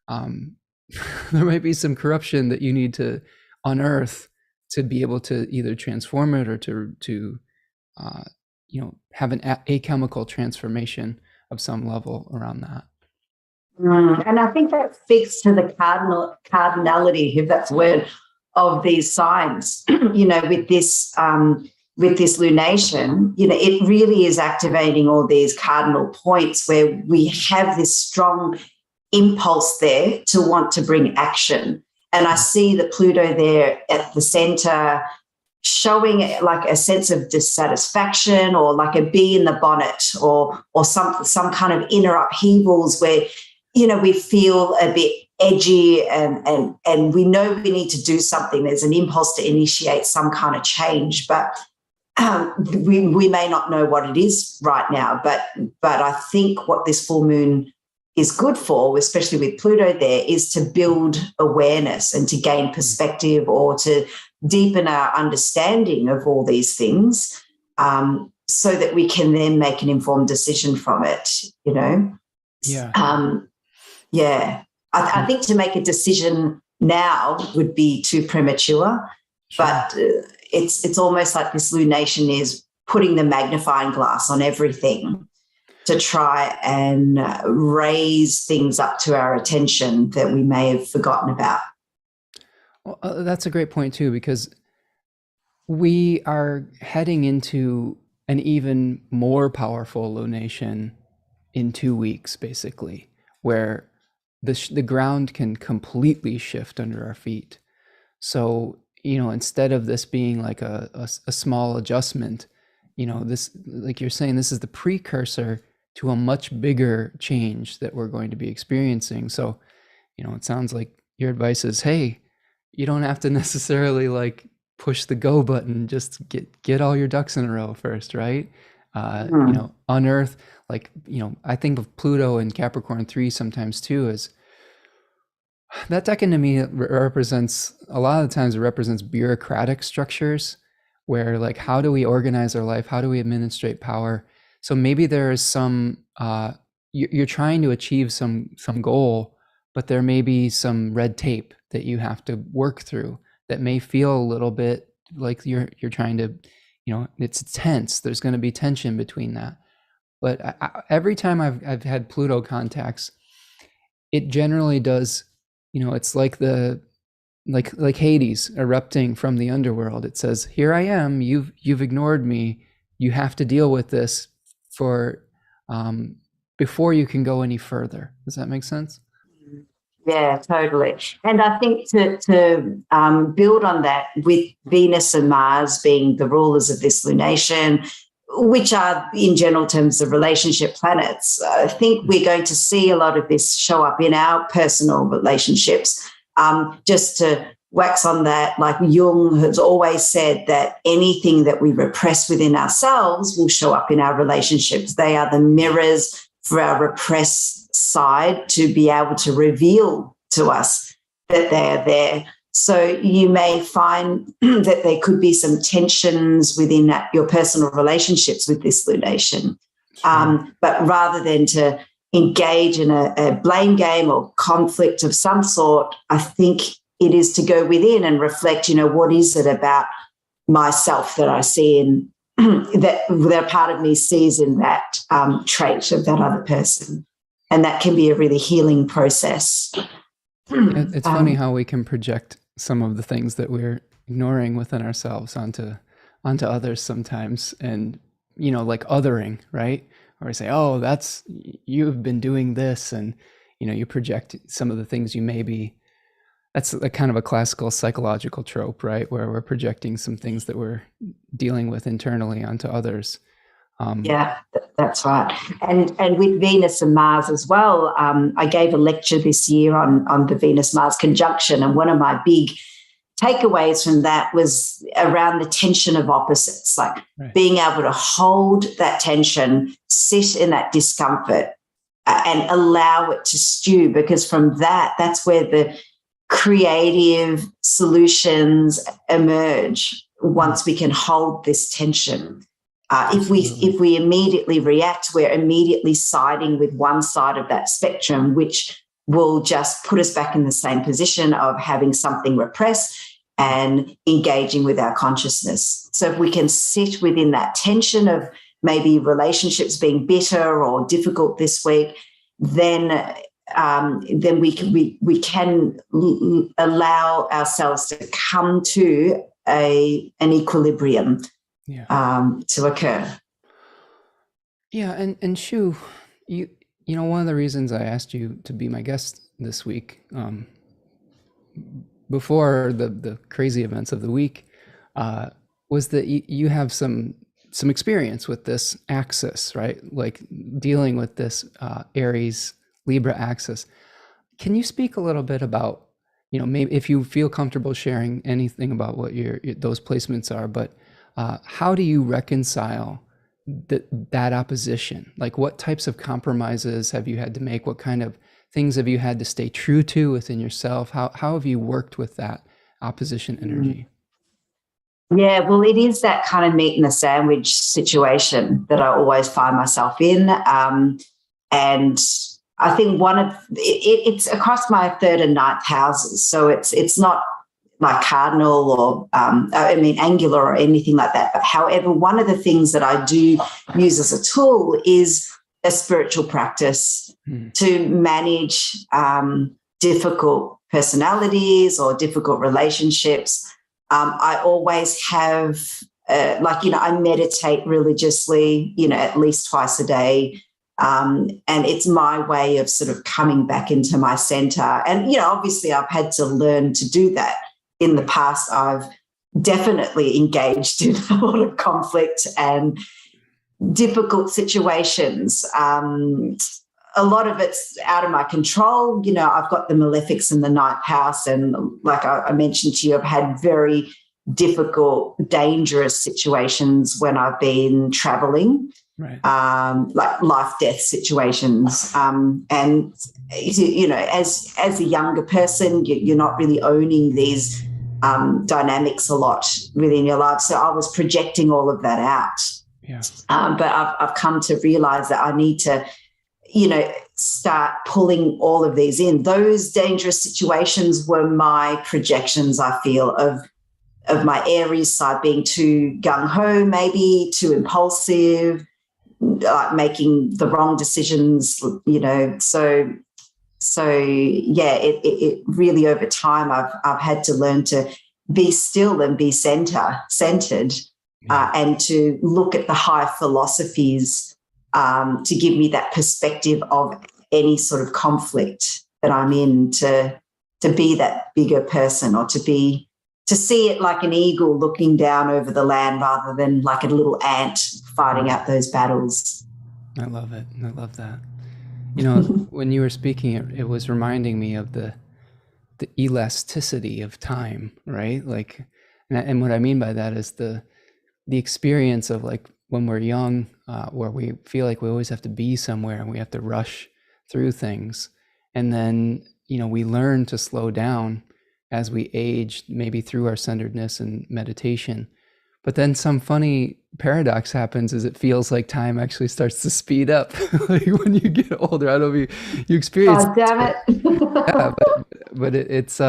there might be some corruption that you need to unearth to be able to either transform it or to you know, have an alchemical transformation of some level around that. And I think that speaks to the cardinality, if that's a word, of these signs. You know, with this lunation, you know, it really is activating all these cardinal points where we have this strong impulse there to want to bring action. And I see the Pluto there at the center, showing like a sense of dissatisfaction, or like a bee in the bonnet, or some kind of inner upheavals where, you know, we feel a bit edgy and we know we need to do something. There's an impulse to initiate some kind of change, but we may not know what it is right now. But I think what this full moon is good for, especially with Pluto there, is to build awareness and to gain perspective, or to deepen our understanding of all these things, so that we can then make an informed decision from it, you know? Yeah. I think to make a decision now would be too premature, but it's almost like this lunation is putting the magnifying glass on everything to try and raise things up to our attention that we may have forgotten about. Well, that's a great point too, because we are heading into an even more powerful lunation in 2 weeks, basically, where the ground can completely shift under our feet. So, you know, instead of this being like a small adjustment, you know, this, like you're saying, this is the precursor to a much bigger change that we're going to be experiencing. So, you know, it sounds like your advice is, hey, you don't have to necessarily like push the go button, just get all your ducks in a row first, right? You know, unearth, like, you know, I think of Pluto and Capricorn 3 sometimes too, as that decan to me represents, a lot of the times it represents bureaucratic structures where, like, how do we organize our life? How do we administrate power? So maybe there is some, you're trying to achieve some goal, but there may be some red tape that you have to work through that may feel a little bit like you're trying to, you know, it's tense. There's going to be tension between that. But every time I've had Pluto contacts, it generally does, you know, it's like like Hades erupting from the underworld. It says, here I am, you've ignored me. You have to deal with this for before you can go any further. Does that make sense? Yeah, totally. And I think to build on that, with Venus and Mars being the rulers of this lunation, which are in general terms the relationship planets, I think we're going to see a lot of this show up in our personal relationships. Just to wax on that, like Jung has always said that anything that we repress within ourselves will show up in our relationships. They are the mirrors for our repressed side to be able to reveal to us that they are there. So you may find that there could be some tensions within your personal relationships with this lunation. But rather than to engage in a blame game or conflict of some sort, I think it is to go within and reflect, you know, what is it about myself that I see in that a part of me sees in that trait of that other person. And that can be a really healing process. It's funny how we can project some of the things that we're ignoring within ourselves onto onto others sometimes, and like othering, right? Or say, oh, that's, you've been doing this, and you project some of the things you may be. That's a kind of a classical psychological trope, right? Where we're projecting some things that we're dealing with internally onto others. Yeah, that's right. And with Venus and Mars as well, I gave a lecture this year on the Venus-Mars conjunction, and one of my big takeaways from that was around the tension of opposites, like being able to hold that tension, sit in that discomfort, and allow it to stew, because from that's where the creative solutions emerge once we can hold this tension. If we immediately react, we're immediately siding with one side of that spectrum, which will just put us back in the same position of having something repressed and engaging with our consciousness. So if we can sit within that tension of maybe relationships being bitter or difficult this week, then we can allow ourselves to come to an equilibrium to occur. Yeah, and Shu, one of the reasons I asked you to be my guest this week, before the crazy events of the week, was that you have some experience with this axis, right? Like dealing with this Aries Libra axis. Can you speak a little bit about, maybe if you feel comfortable sharing anything about what those placements are, but how do you reconcile that opposition? Like, what types of compromises have you had to make? What kind of things have you had to stay true to within yourself? How have you worked with that opposition energy? Yeah, well, it is that kind of meat in the sandwich situation that I always find myself in. And I think it's across my third and ninth houses. So it's not like cardinal or, angular or anything like that. But however, one of the things that I do use as a tool is a spiritual practice to manage difficult personalities or difficult relationships. I always have, I meditate religiously, at least twice a day. And it's my way of sort of coming back into my center. And, obviously I've had to learn to do that. In the past, I've definitely engaged in a lot of conflict and difficult situations. A lot of it's out of my control. I've got the malefics in the ninth house. And like I mentioned to you, I've had very difficult, dangerous situations when I've been traveling, right? Like life-death situations. And, as a younger person, you're not really owning these dynamics a lot within your life. So I was projecting all of that out. Yeah. But I've come to realize that I need to, start pulling all of these in. Those dangerous situations were my projections, I feel, of my Aries side being too gung-ho, maybe too impulsive, like making the wrong decisions, So yeah, it really over time I've had to learn to be still and be centered, and to look at the high philosophies to give me that perspective of any sort of conflict that I'm in, to be that bigger person, or to see it like an eagle looking down over the land rather than like a little ant fighting out those battles. I love it. I love that. When you were speaking, it was reminding me of the elasticity of time, right? Like, and what I mean by that is the experience of, like, when we're young, where we feel like we always have to be somewhere and we have to rush through things. And then, we learn to slow down as we age, maybe through our centeredness and meditation. But then some funny paradox happens, is it feels like time actually starts to speed up like when you get older. I don't know if you experience. Oh, damn it. Yeah, but it's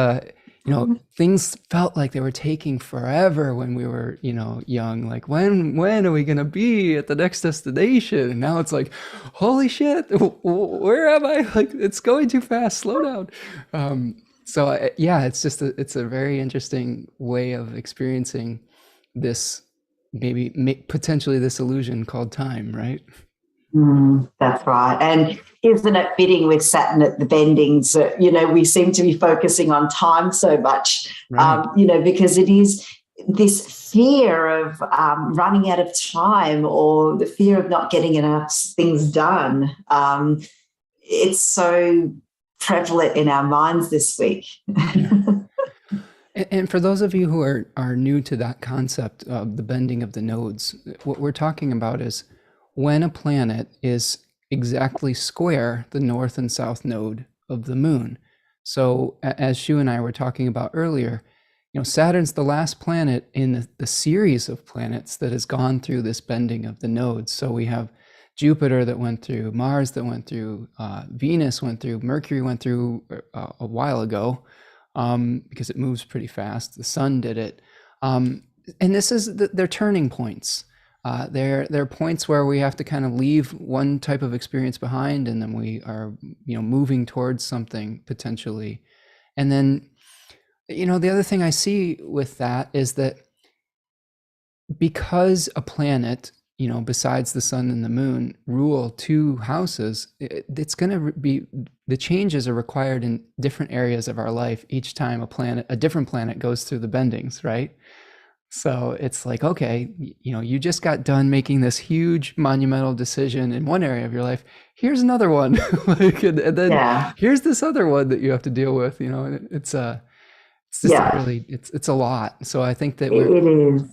things felt like they were taking forever when we were, young. Like, when are we gonna be at the next destination? And now it's like, holy shit, where am I? Like, it's going too fast. Slow down. So yeah, it's just it's a very interesting way of experiencing this maybe make potentially this illusion called time, right? That's right. And isn't it fitting with Saturn at the bendings? We seem to be focusing on time so much, Right. because it is this fear of running out of time, or the fear of not getting enough things done. It's so prevalent in our minds this week. Yeah. And for those of you who are new to that concept of the bending of the nodes, what we're talking about is when a planet is exactly square the north and south node of the moon. So as Shu and I were talking about earlier, Saturn's the last planet in the series of planets that has gone through this bending of the nodes. So we have Jupiter that went through, Mars that went through, Venus went through, Mercury went through a while ago. Because it moves pretty fast. The sun did it. And this is, they're turning points. They're points where we have to kind of leave one type of experience behind, and then we are, moving towards something potentially. And then, the other thing I see with that is that because a planet, besides the sun and the moon, rule two houses, it's going to be, the changes are required in different areas of our life each time a different planet goes through the bendings, right? So it's like, okay, you just got done making this huge monumental decision in one area of your life. Here's another one, and then here's this other one that you have to deal with. It's just really, it's a lot. So I think that it is.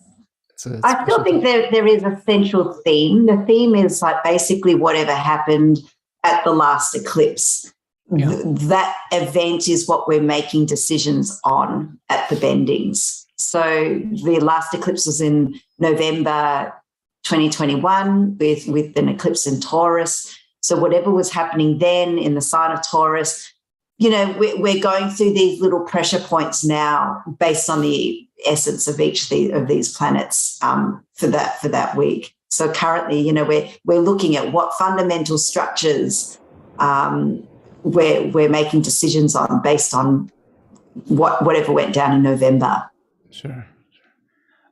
I still think there is a central theme. The theme is like basically whatever happened at the last eclipse. Yeah. That event is what we're making decisions on at the bendings. So the last eclipse was in November 2021 with an eclipse in Taurus. So whatever was happening then in the sign of Taurus, we're going through these little pressure points now based on the essence of each of these planets for that week. So currently, we're looking at what fundamental structures we're making decisions on based on whatever went down in November. Sure.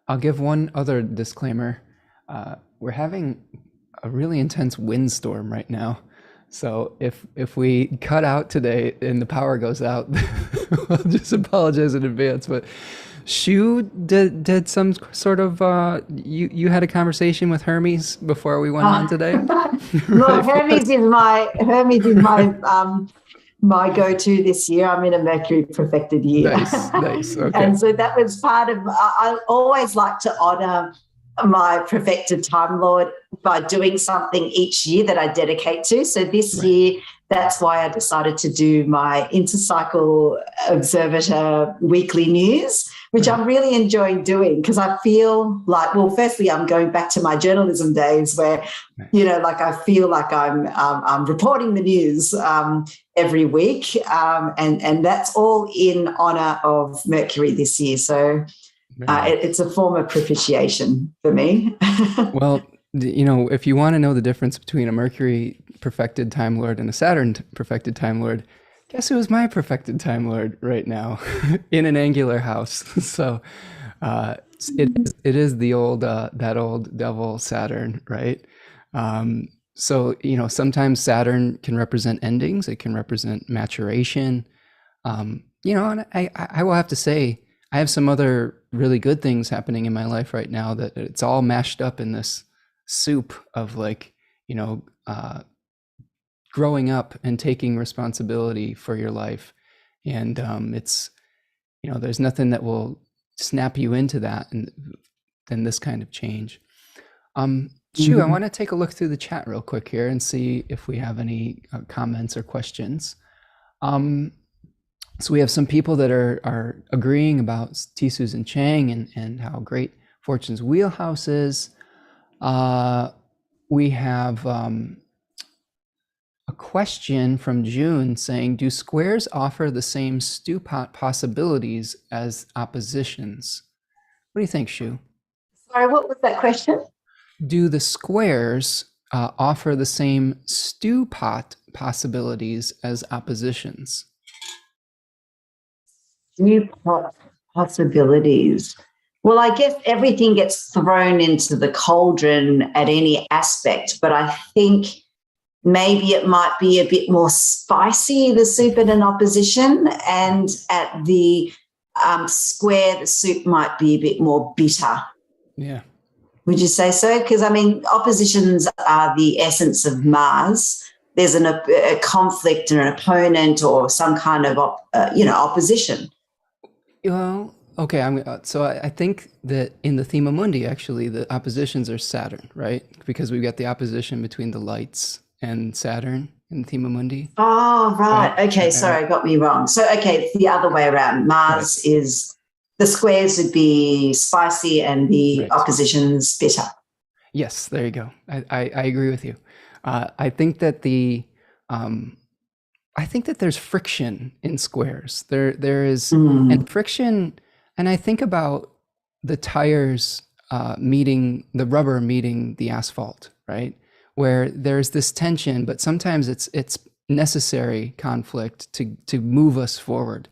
I'll give one other disclaimer. We're having a really intense windstorm right now. So if we cut out today and the power goes out, I'll just apologize in advance. But Shu did some sort of you had a conversation with Hermes before we went on today. Look, Hermes is my my go-to this year. I'm in a Mercury perfected year. Nice. Okay. And so that was part of. I always like to honor my perfected Time Lord by doing something each year that I dedicate to. So this year, that's why I decided to do my Intercycle Observator weekly news, which I'm really enjoying doing because I feel like, well, firstly, I'm going back to my journalism days where, I feel like I'm reporting the news every week, and that's all in honor of Mercury this year. So it's a form of propitiation for me. Well, if you want to know the difference between a Mercury perfected Time Lord and a Saturn perfected Time Lord, guess who is my perfected Time Lord right now in an angular house? So it is the old that old devil Saturn, right? So sometimes Saturn can represent endings. It can represent maturation. And I will have to say, I have some other really good things happening in my life right now that it's all mashed up in this soup of growing up and taking responsibility for your life. And it's, there's nothing that will snap you into that than this kind of change. Shu, I want to take a look through the chat real quick here and see if we have any comments or questions. So we have some people that are agreeing about T. Susan Chang and how great Fortune's wheelhouse is. We have a question from June saying, do squares offer the same stew pot possibilities as oppositions? What do you think, Shu? Sorry, what was that question? Do the squares offer the same stew pot possibilities as oppositions? New possibilities. Well, I guess everything gets thrown into the cauldron at any aspect, but I think maybe it might be a bit more spicy, the soup at an opposition, and at the square, the soup might be a bit more bitter. Yeah. Would you say so? Because, I mean, oppositions are the essence of Mars. There's a conflict and an opponent or some kind of, opposition. Well, okay. I think that in the Thema Mundi, actually, the oppositions are Saturn, right? Because we've got the opposition between the lights and Saturn in the Thema Mundi. Oh, right. Okay, sorry, got me wrong. So, okay, it's the other way around. Mars is, the squares would be spicy and the oppositions bitter. Yes, there you go. I agree with you. I think that there's friction in squares. There is and friction, and I think about the tires meeting the rubber meeting the asphalt, right? Where there's this tension, but sometimes it's necessary conflict to move us forward.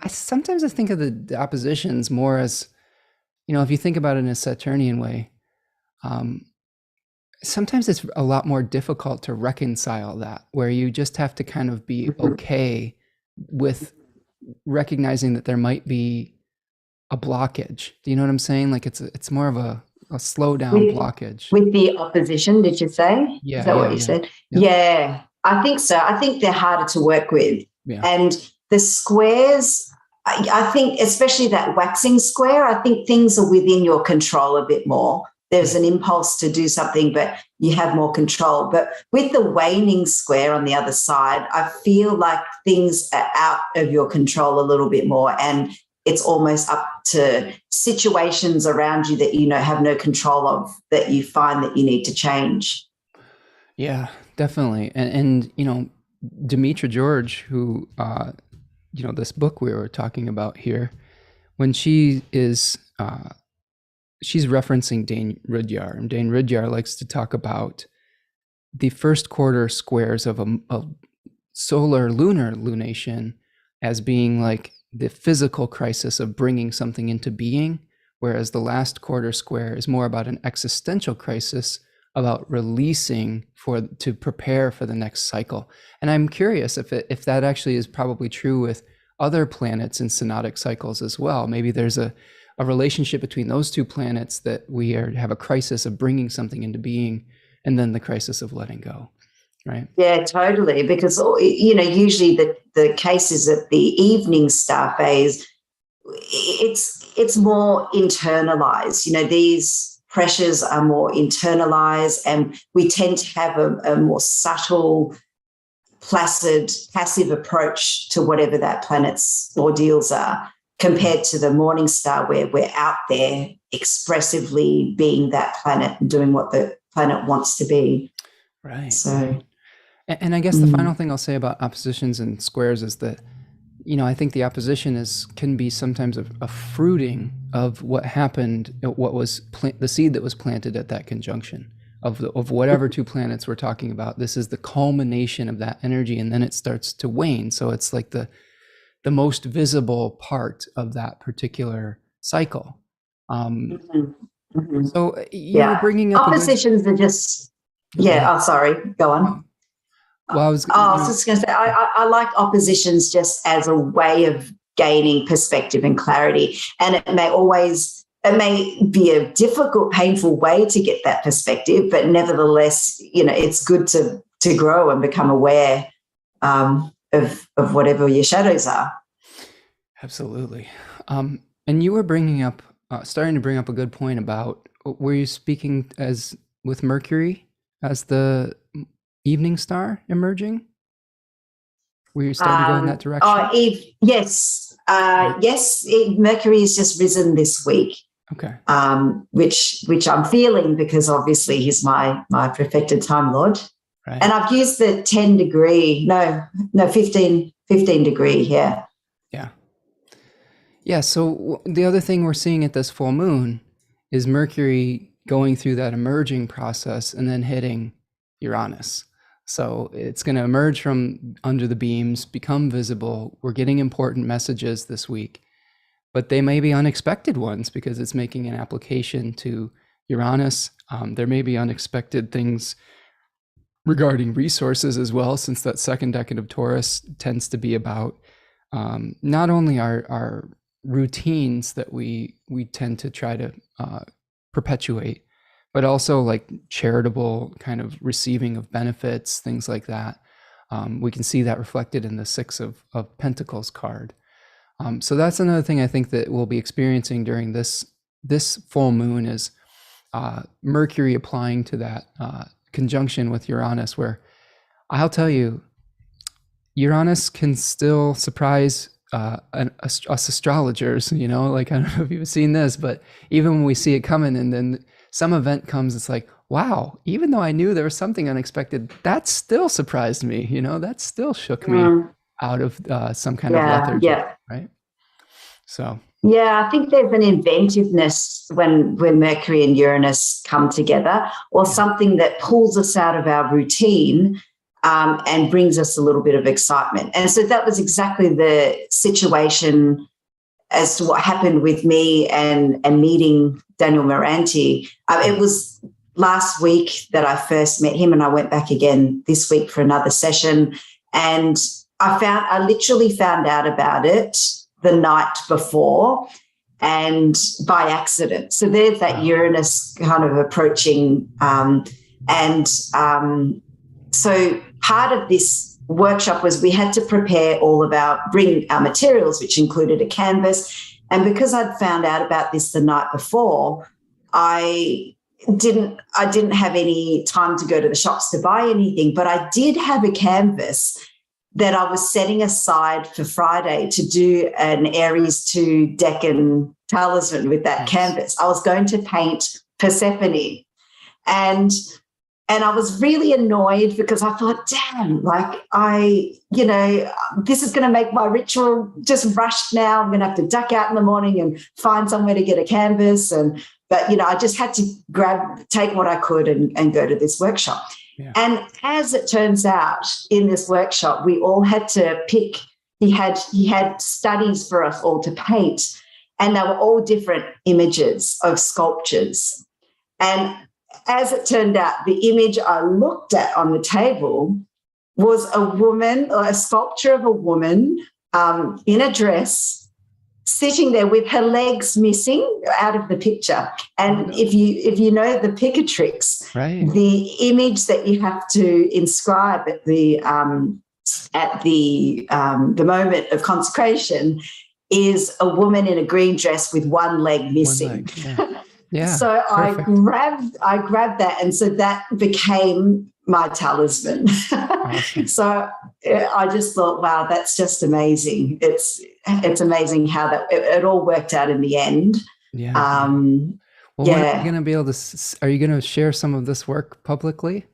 Sometimes I think of the oppositions more as, if you think about it in a Saturnian way, sometimes it's a lot more difficult to reconcile that, where you just have to kind of be okay with recognizing that there might be a blockage. Do you know what I'm saying? Like it's more of a slow down blockage. With the opposition, did you say? Yeah. Is that what you said? Yep. Yeah, I think so. I think they're harder to work with. Yeah. And the squares, I think, especially that waxing square, I think things are within your control a bit more. There's an impulse to do something, but you have more control. But with the waning square on the other side, I feel like things are out of your control a little bit more, and it's almost up to situations around you that have no control of, that you find that you need to change. Yeah, definitely. And Demetra George, who this book we were talking about here, when she is she's referencing Dane Rudyard, and Dane Rudyard likes to talk about the first quarter squares of a solar lunar lunation as being like the physical crisis of bringing something into being, whereas the last quarter square is more about an existential crisis about releasing to prepare for the next cycle. And I'm curious if that actually is probably true with other planets in synodic cycles as well. Maybe there's a relationship between those two planets, that we have a crisis of bringing something into being, and then the crisis of letting go, right? Yeah, totally. Because usually the case is at the evening star phase, it's more internalized. These pressures are more internalized, and we tend to have a more subtle, placid, passive approach to whatever that planet's ordeals are, compared to the morning star, where we're out there expressively being that planet and doing what the planet wants to be. Right. So, right. And I guess the final thing I'll say about oppositions and squares is that, I think the opposition can be sometimes a fruiting of what happened, what was the seed that was planted at that conjunction of whatever two planets we're talking about. This is the culmination of that energy, and then it starts to wane. So it's like the most visible part of that particular cycle. So you were bringing up oppositions are just, oh, sorry, go on. Well, I was just going to say, I like oppositions just as a way of gaining perspective and clarity. And it may be a difficult, painful way to get that perspective, but nevertheless, it's good to grow and become aware of whatever your shadows are. Absolutely. And you were starting to bring up a good point about, were you speaking with Mercury as the evening star emerging? Were you starting to go in that direction? Yes. Yes, Mercury has just risen this week. Okay. Which I'm feeling, because obviously he's my perfected time lord. Right. And I've used the 15 degree here. Yeah. Yeah, so the other thing we're seeing at this full moon is Mercury going through that emerging process and then hitting Uranus. So it's going to emerge from under the beams, become visible. We're getting important messages this week. but they may be unexpected ones because it's making an application to Uranus. There may be unexpected things regarding resources as well, since that second decade of Taurus tends to be about not only our routines that we tend to try to perpetuate, but also like charitable kind of receiving of benefits, things like that. We can see that reflected in the Six of Pentacles card. So that's another thing I think that we'll be experiencing during this full moon is Mercury applying to that conjunction with Uranus, where I'll tell you, Uranus can still surprise us astrologers, you know, like, I don't know if you've seen this, but even when we see it coming and then some event comes, it's like, wow, even though I knew there was something unexpected, that still surprised me, you know, that still shook me out of some kind of lethargy, right? So yeah, I think there's an inventiveness when Mercury and Uranus come together, or something that pulls us out of our routine and brings us a little bit of excitement. And so that was exactly the situation as to what happened with me and meeting Daniel Moranti. It was last week that I first met him, and I went back again this week for another session. And I literally found out about it the night before, and by accident. So there's that Uranus kind of approaching. So part of this workshop was we had to prepare bring our materials, which included a canvas. And because I'd found out about this the night before, I didn't have any time to go to the shops to buy anything, but I did have a canvas that I was setting aside for Friday to do an Aries 2 Deccan talisman with that canvas. I was going to paint Persephone. And I was really annoyed because I thought, damn, like this is going to make my ritual just rushed now. I'm going to have to duck out in the morning and find somewhere to get a canvas. But I just had to take what I could and go to this workshop. Yeah. And as it turns out, in this workshop, we all had to pick. He had studies for us all to paint, and they were all different images of sculptures. And as it turned out, the image I looked at on the table was a woman, or a sculpture of a woman in a dress, sitting there with her legs missing out of the picture. And if you know the Picatrix, right, the image that you have to inscribe at the moment of consecration is a woman in a green dress with one leg missing. One leg, yeah. Yeah, so perfect. I grabbed that, and so that became my talisman. Awesome. So I just thought, wow, that's just amazing. It's amazing how that it all worked out in the end. Yeah. Well, when are you going to be able to? Are you going to share some of this work publicly?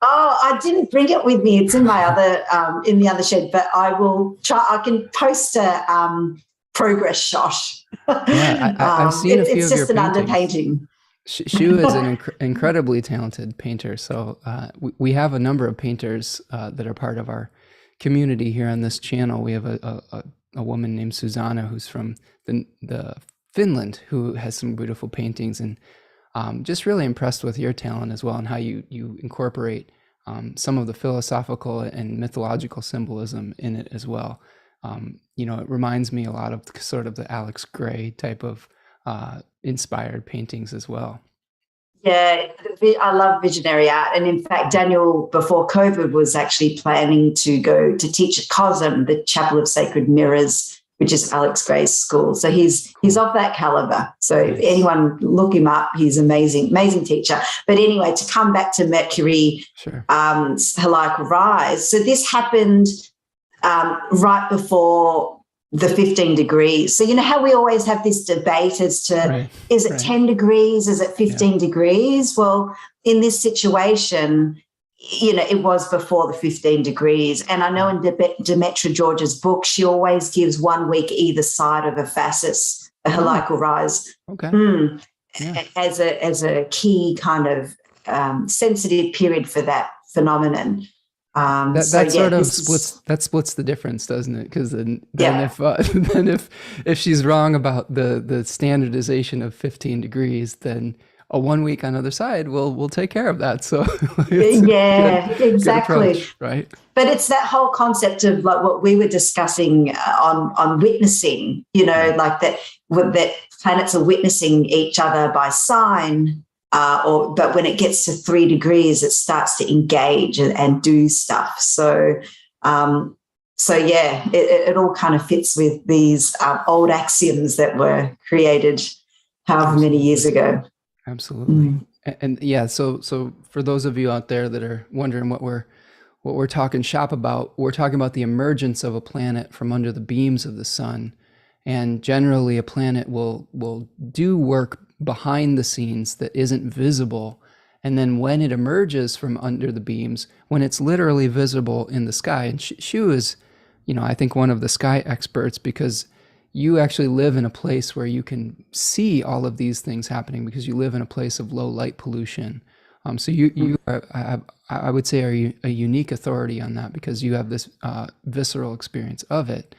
Oh, I didn't bring it with me. It's in my in the other shed, but I will try. I can post a progress shot. Yeah, I've seen a few of your paintings. It's just an underpainting. Shu is an incredibly talented painter. So we have a number of painters that are part of our community here on this channel. We have a woman named Susanna who's from the Finland, who has some beautiful paintings, and just really impressed with your talent as well, and how you incorporate some of the philosophical and mythological symbolism in it as well. It reminds me a lot of sort of the Alex Gray type of inspired paintings as well. Yeah, I love visionary art. And in fact, Daniel, before COVID, was actually planning to go to teach at COSM, the Chapel of Sacred Mirrors, which is Alex Gray's school. So he's of that caliber. So if anyone look him up, he's amazing teacher. But anyway, to come back to Mercury, sure. Heliacal rise. So this happened right before the 15 degrees. So you know how we always have this debate as to, is it 10 degrees? Is it 15 degrees? Well, in this situation, it was before the 15 degrees. And I know in Demetra George's book, she always gives 1 week either side of a phasis, a heliacal rise. Okay. As a key kind of sensitive period for that phenomenon. That sort of splits the difference, doesn't it? Because then if she's wrong about the standardization of 15 degrees, then a 1 week on the other side will take care of that. So exactly. Approach, right? But it's that whole concept of like what we were discussing on witnessing, like that planets are witnessing each other by sign. But when it gets to 3 degrees, it starts to engage and do stuff. So it all kind of fits with these old axioms that were created however many years ago. Absolutely. And so for those of you out there that are wondering what we're talking shop about, we're talking about the emergence of a planet from under the beams of the sun. And generally a planet will do work behind the scenes that isn't visible. And then when it emerges from under the beams, when it's literally visible in the sky, and Shu is, I think one of the sky experts, because you actually live in a place where you can see all of these things happening because you live in a place of low light pollution. So you are, I would say, are a unique authority on that because you have this visceral experience of it.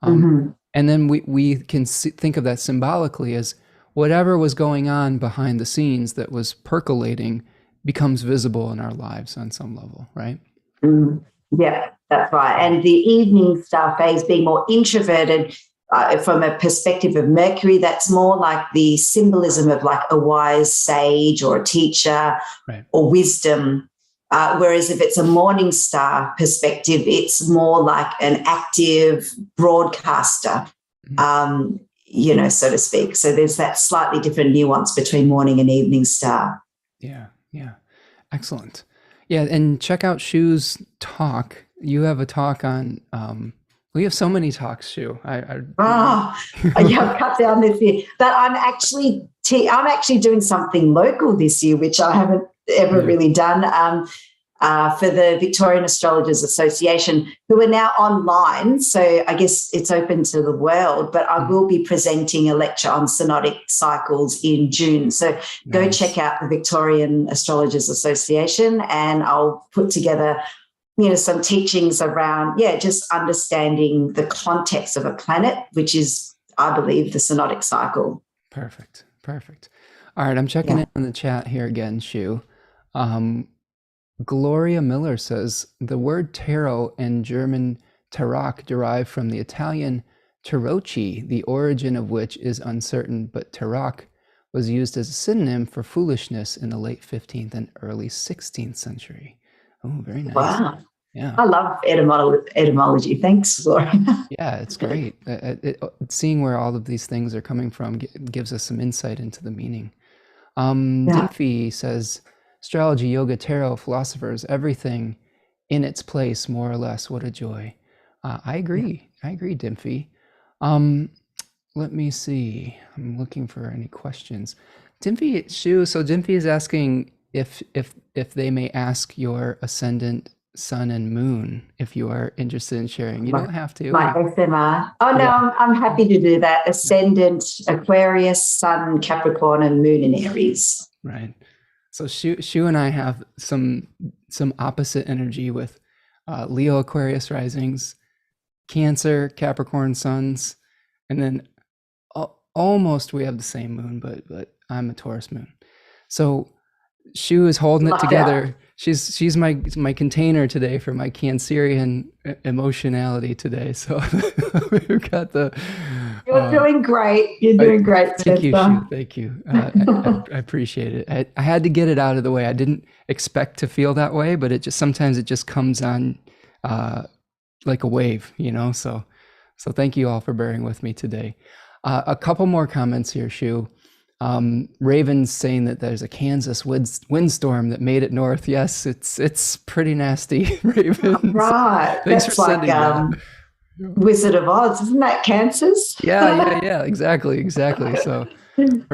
And then we can think of that symbolically as whatever was going on behind the scenes that was percolating becomes visible in our lives on some level, right? Yeah, that's right. And the evening star phase being more introverted from a perspective of Mercury, that's more like the symbolism of like a wise sage or a teacher, right, or wisdom. Whereas if it's a morning star perspective, it's more like an active broadcaster, so to speak. So there's that slightly different nuance between morning and evening star. Yeah. Excellent. Yeah, and check out Shu's talk. You have a talk on, we have so many talks, Shu. I've cut down this year. But I'm actually doing something local this year, which I haven't ever really done. For the Victorian Astrologers Association, who are now online. So I guess it's open to the world, but I will be presenting a lecture on synodic cycles in June. So go check out the Victorian Astrologers Association, and I'll put together, some teachings around, just understanding the context of a planet, which is, I believe, the synodic cycle. Perfect. All right, I'm checking in on the chat here again, Shu. Gloria Miller says, the word tarot and German Tarot derive from the Italian tarocchi, the origin of which is uncertain, but tarot was used as a synonym for foolishness in the late 15th and early 16th century. Oh, very nice. Wow. Yeah. I love etymology. Thanks, Gloria. Yeah, it's great. Seeing where all of these things are coming from gives us some insight into the meaning. Dimfy says, astrology, yoga, tarot, philosophers, everything in its place, more or less. What a joy. I agree, Dimfy. Let me see. I'm looking for any questions. Shu, so Dimfy is asking if they may ask your ascendant, sun, and moon, if you are interested in sharing. You don't have to. My SMR. Oh, no, I'm happy to do that. Ascendant, Aquarius, sun, Capricorn, and moon in Aries. Right. So Shu and I have some opposite energy with Leo Aquarius risings, Cancer, Capricorn suns, and then almost we have the same moon, but I'm a Taurus moon. So Shu is holding it together. She's my container today for my Cancerian emotionality today. So we've got the. You're doing great. You're doing great. Thank you, Shu. Thank you. I appreciate it. I had to get it out of the way. I didn't expect to feel that way, but sometimes it just comes on like a wave, So thank you all for bearing with me today. A couple more comments here, Shu. Raven's saying that there's a Kansas windstorm that made it north. Yes, it's pretty nasty, Raven. Right. Thanks for sending that. Wizard of Oz, isn't that Kansas? Yeah, exactly. So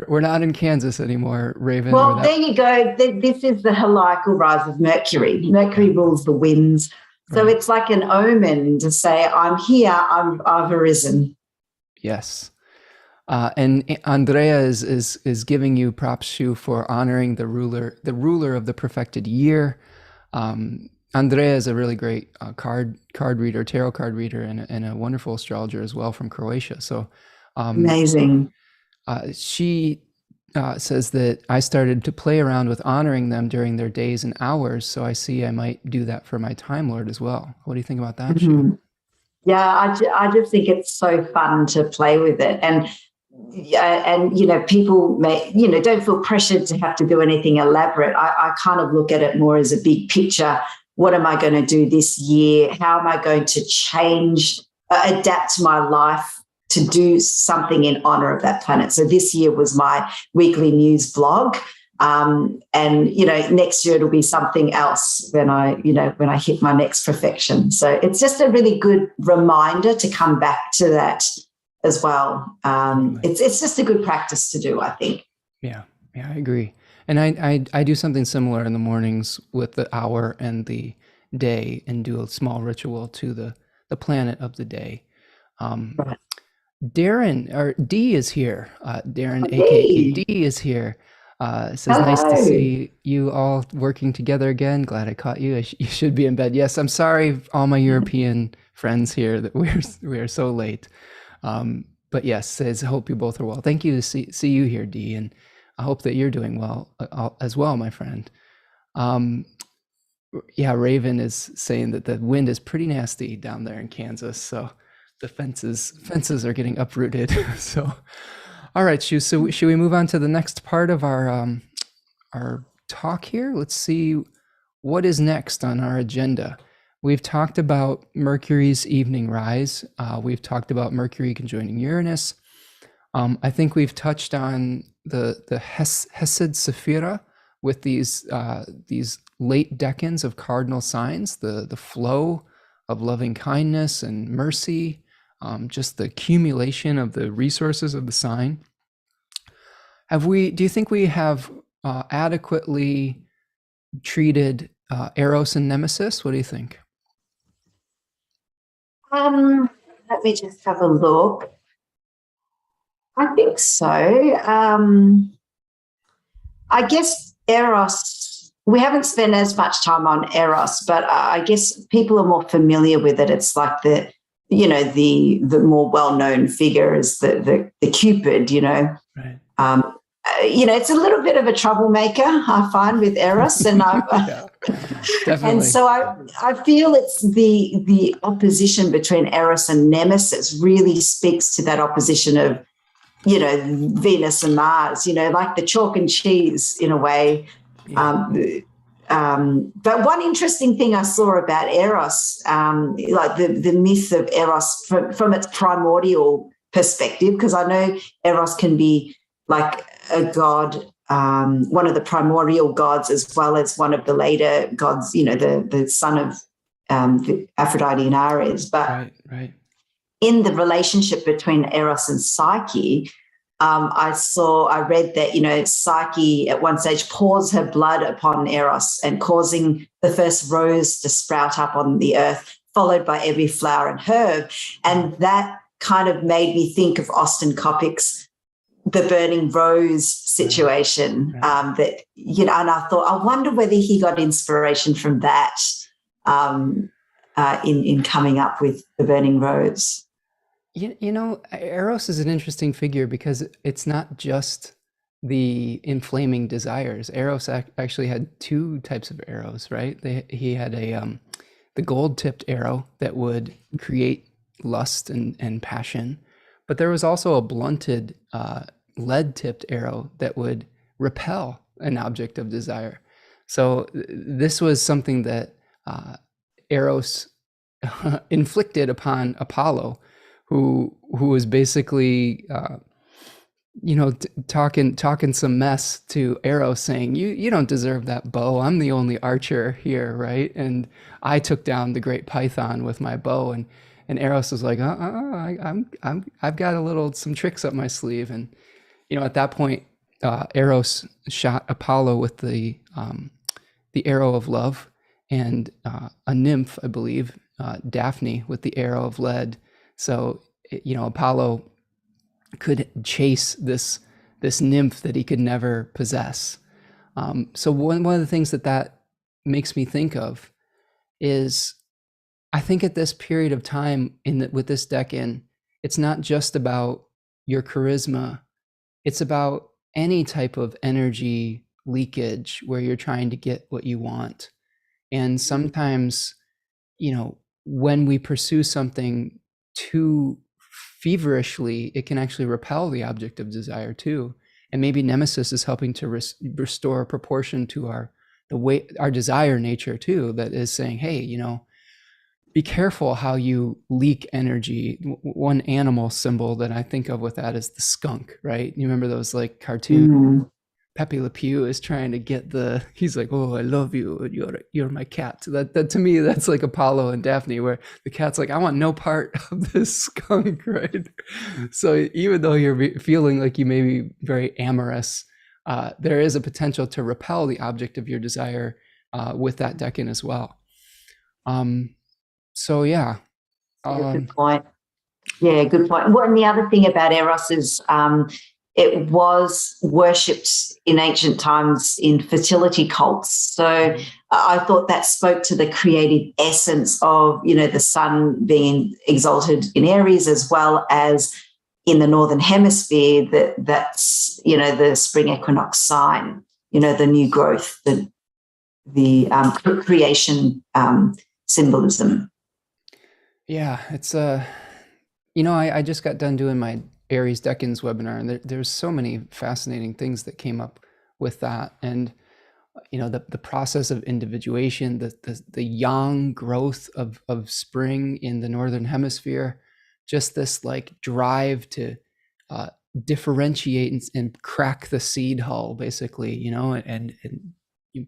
we're not in Kansas anymore, Raven. Well, there you go. This is the heliacal rise of Mercury. Mercury rules the winds. So It's like an omen to say, I'm here, I've arisen. Yes. And Andrea is giving you props, Shu, for honoring the ruler of the perfected year. Andrea is a really great card reader, tarot card reader, and a wonderful astrologer as well from Croatia. So amazing. She says that I started to play around with honoring them during their days and hours. So I see I might do that for my Time Lord as well. What do you think about that, Shu? Yeah, I just think it's so fun to play with it. And people may, don't feel pressured to have to do anything elaborate. I kind of look at it more as a big picture. What am I going to do this year? How am I going to change, adapt my life to do something in honor of that planet? So this year was my weekly news blog. And next year it'll be something else when I hit my next perfection. So it's just a really good reminder to come back to that as well. It's just a good practice to do, I think. Yeah, I agree. And I do something similar in the mornings with the hour and the day, and do a small ritual to the planet of the day. Right. Darren, or D is here. Darren, aka D, is here. Says, hello. Nice to see you all working together again. Glad I caught you. You should be in bed. Yes, I'm sorry, all my European friends here, that we are so late. But yes, says, hope you both are well. Thank you to see you here, D, and I hope that you're doing well as well, my friend. Yeah, Raven is saying that the wind is pretty nasty down there in Kansas, so the fences are getting uprooted. So, all right, Shu. So should we move on to the next part of our talk here? Let's see what is next on our agenda. We've talked about Mercury's evening rise. We've talked about Mercury conjoining Uranus. I think we've touched on the Hesed Sephira with these late decans of cardinal signs, the flow of loving kindness and mercy, just the accumulation of the resources of the sign. Do you think we have adequately treated Eros and Nemesis? What do you think? Let me just have a look. I think so. I guess Eros, we haven't spent as much time on Eros, but I guess people are more familiar with it. It's like the more well-known figure is the Cupid, Right. It's a little bit of a troublemaker, I find, with Eros, and yeah, definitely. And so I feel it's the opposition between Eros and Nemesis really speaks to that opposition of, Venus and Mars, like the chalk and cheese in a way. Yeah. But one interesting thing I saw about Eros, like the myth of Eros from its primordial perspective, because I know Eros can be like a god, one of the primordial gods, as well as one of the later gods, the son of Aphrodite and Ares. But right. In the relationship between Eros and Psyche, I read that, Psyche at one stage pours her blood upon Eros and causing the first rose to sprout up on the earth, followed by every flower and herb. And that kind of made me think of Austin Coppock's The Burning Rose situation. Right. And I thought, I wonder whether he got inspiration from that in coming up with The Burning Rose. Eros is an interesting figure because it's not just the inflaming desires. Eros actually had two types of arrows, right? He had the gold-tipped arrow that would create lust and passion, but there was also a blunted lead-tipped arrow that would repel an object of desire. So this was something that Eros inflicted upon Apollo, who was basically, talking some mess to Eros, saying, you don't deserve that bow. I'm the only archer here, right? And I took down the great python with my bow. And Eros was like, I've got some tricks up my sleeve. And, at that point, Eros shot Apollo with the arrow of love, and a nymph, I believe, Daphne, with the arrow of lead. So, Apollo could chase this nymph that he could never possess. So one of the things that makes me think of is I think at this period of time with this decan, it's not just about your charisma. It's about any type of energy leakage where you're trying to get what you want. And sometimes, when we pursue something too feverishly, it can actually repel the object of desire too. And maybe Nemesis is helping to restore proportion to our desire nature too, that is saying, hey, be careful how you leak energy. One animal symbol that I think of with that is the skunk, right? You remember those like cartoons? Pepe Le Pew is trying to get he's like, oh, I love you. You're my cat. That to me, that's like Apollo and Daphne, where the cat's like, I want no part of this skunk, right? So even though you're feeling like you may be very amorous, there is a potential to repel the object of your desire with that decan as well. So yeah. Good point. Yeah, good point. Well, and the other thing about Eros is it was worshipped in ancient times in fertility cults. So I thought that spoke to the creative essence of, the sun being exalted in Aries, as well as in the Northern Hemisphere, that's, the spring equinox sign, the new growth, the creation symbolism. Yeah, it's I just got done doing my Aries Decans webinar, and there's so many fascinating things that came up with that. And the process of individuation, the yang growth of spring in the Northern Hemisphere, just this like drive to differentiate and crack the seed hull, basically, and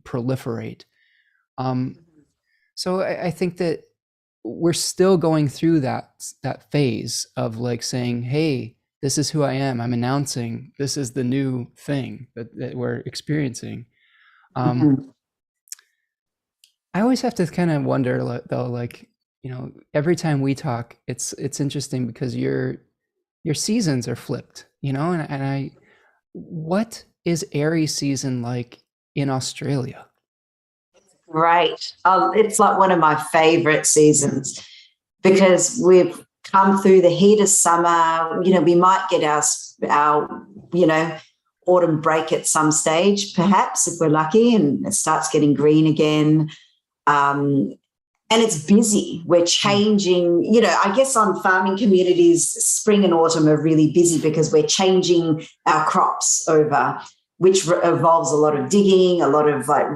proliferate. So I think that we're still going through that phase of like saying, hey, this is who I am. I'm announcing this is the new thing that we're experiencing. I always have to kind of wonder though, like, every time we talk, it's interesting because your seasons are flipped, and what is Aries season like in Australia? Great. It's like one of my favorite seasons because we've come through the heat of summer. We might get our autumn break at some stage, perhaps, if we're lucky, and it starts getting green again. And it's busy. We're changing, I guess on farming communities, spring and autumn are really busy because we're changing our crops over, which involves a lot of digging, a lot of like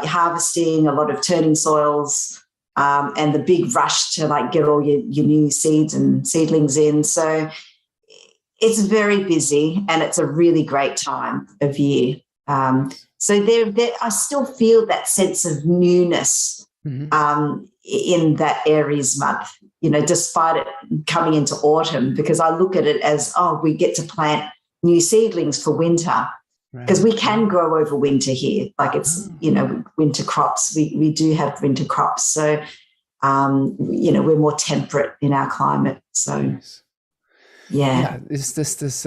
harvesting, a lot of turning soils, and the big rush to like get all your new seeds and seedlings in. So it's very busy, and it's a really great time of year. So I still feel that sense of newness in that Aries month, despite it coming into autumn, because I look at it as, we get to plant new seedlings for winter. Because we can grow over winter here, like it's, winter crops. We do have winter crops. So, we're more temperate in our climate. So, nice. Yeah. It's this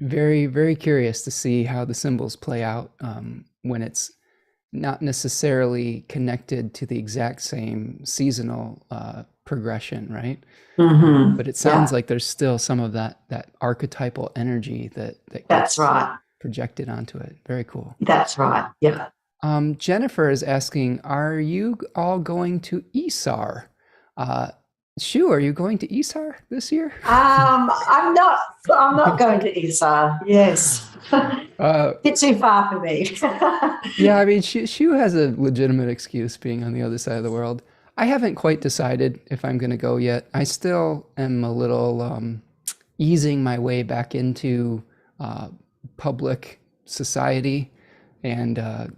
very, very curious to see how the symbols play out when it's not necessarily connected to the exact same seasonal progression, right? But it sounds like there's still some of that archetypal energy that that's right. projected onto it. Very cool. That's right. Yeah. Jennifer is asking, are you all going to Isar? Shu, are you going to Isar this year? I'm not going to Isar. Yes. Bit too far for me. Yeah, I mean, Shu has a legitimate excuse being on the other side of the world. I haven't quite decided if I'm going to go yet. I still am a little easing my way back into public society, and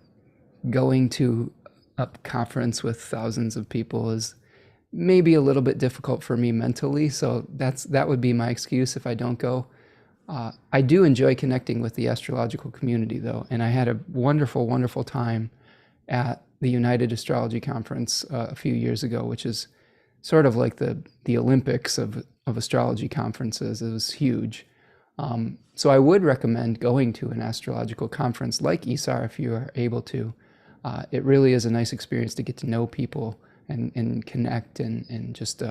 going to a conference with thousands of people is maybe a little bit difficult for me mentally. So that would be my excuse if I don't go. I do enjoy connecting with the astrological community though, and I had a wonderful, wonderful time at the United Astrology Conference a few years ago, which is sort of like the Olympics of astrology conferences. It was huge. So I would recommend going to an astrological conference like ISAR if you are able to. it really is a nice experience to get to know people and connect and just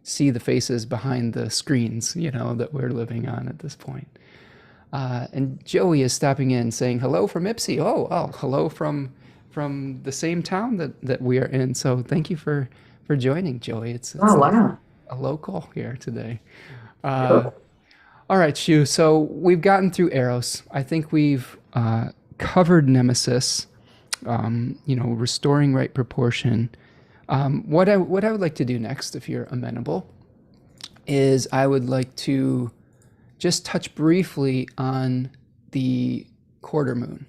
see the faces behind the screens, that we're living on at this point. And Joey is stopping in saying hello from Ipsy. Oh, hello from the same town that we are in. So thank you for joining, Joey. It's wow. a local here today. All right, Shu. So we've gotten through Eros. I think we've covered Nemesis. Restoring right proportion. What I would like to do next, if you're amenable, is I would like to just touch briefly on the quarter moon.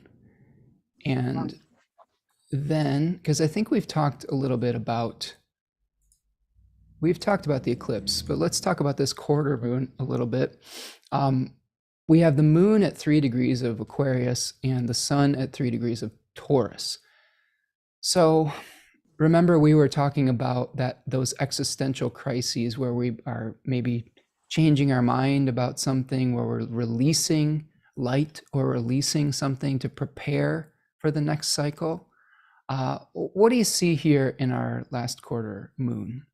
And then, because I think we've talked a little bit about, the eclipse, but let's talk about this quarter moon a little bit. We have the moon at 3 degrees of Aquarius and the sun at 3 degrees of Taurus. So remember, we were talking about those existential crises where we are maybe changing our mind about something, where we're releasing light or releasing something to prepare for the next cycle. What do you see here in our last quarter moon?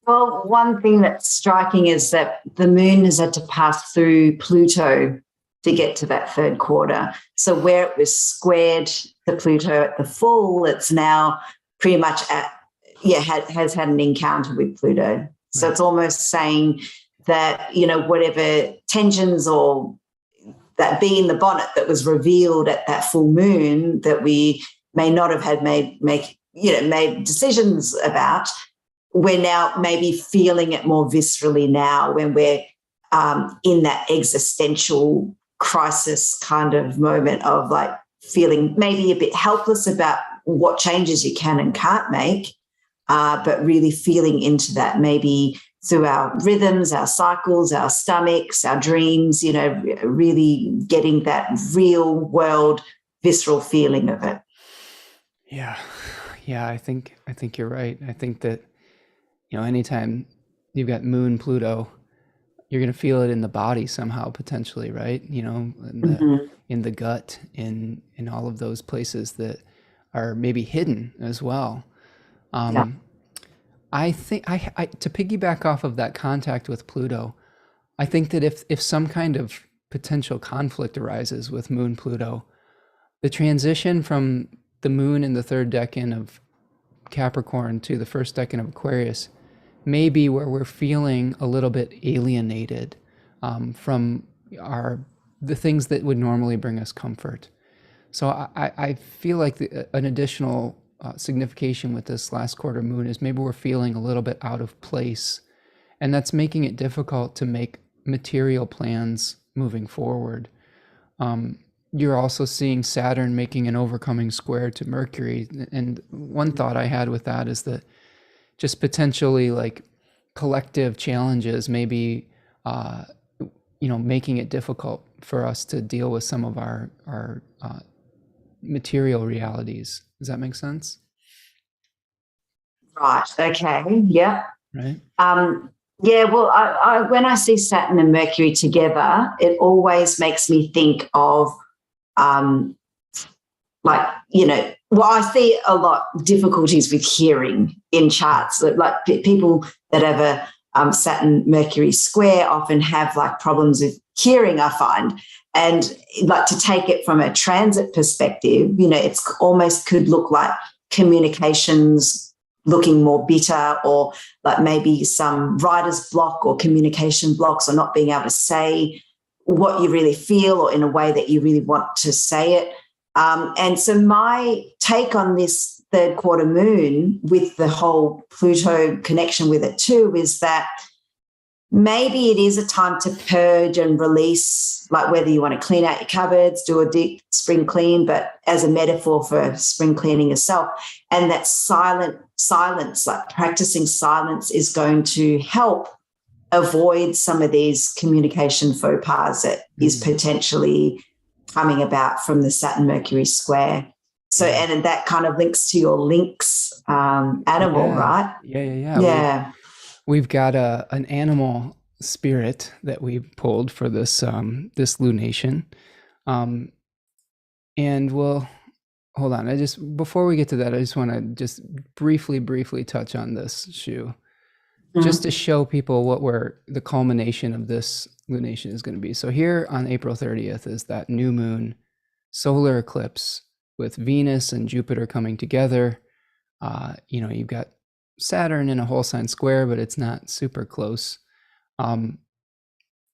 Well, one thing that's striking is that the moon has had to pass through Pluto to get to that third quarter. So where it was squared to Pluto at the full, it's now pretty much has had an encounter with Pluto. Right. So it's almost saying that, whatever tensions or that bee in the bonnet that was revealed at that full moon that we may not have had made decisions about, we're now maybe feeling it more viscerally now when we're in that existential crisis kind of moment of like feeling maybe a bit helpless about what changes you can and can't make, but really feeling into that maybe through our rhythms, our cycles, our stomachs, our dreams, really getting that real world visceral feeling of it. Yeah, I think you're right. I think that, anytime you've got Moon Pluto, you're going to feel it in the body somehow, potentially, right? In the gut, in all of those places that are maybe hidden as well. I think to piggyback off of that contact with Pluto, I think that if some kind of potential conflict arises with Moon Pluto, the transition from the moon in the third decan of Capricorn to the first decan of Aquarius may be where we're feeling a little bit alienated from the things that would normally bring us comfort. So I feel like an additional signification with this last quarter moon is maybe we're feeling a little bit out of place, and that's making it difficult to make material plans moving forward. You're also seeing Saturn making an overcoming square to Mercury. And one thought I had with that is that just potentially like collective challenges, maybe, making it difficult for us to deal with some of our material realities. Does that make sense? Right. Okay. Yeah. Right. Yeah. Well, I when I see Saturn and Mercury together, it always makes me think of, I see a lot of difficulties with hearing in charts. Like people that have a Saturn Mercury square often have like problems with hearing, I find. And like to take it from a transit perspective, it's almost could look like communications looking more bitter, or like maybe some writer's block or communication blocks, or not being able to say what you really feel or in a way that you really want to say it. And so my take on this third quarter moon with the whole Pluto connection with it too is that maybe it is a time to purge and release, like whether you want to clean out your cupboards, do a deep spring clean, but as a metaphor for spring cleaning yourself. And that silence, like practicing silence, is going to help avoid some of these communication faux pas that is potentially coming about from the Saturn-Mercury square. So, and that kind of links to your lynx animal, right? Yeah. We've got an animal spirit that we pulled for this this lunation, and we'll hold on. Before we get to that, I just want to just briefly touch on this, Shu, just to show people the culmination of this lunation is going to be. So here on April 30th is that new moon solar eclipse with Venus and Jupiter coming together. You've got Saturn in a whole sign square, but it's not super close. Do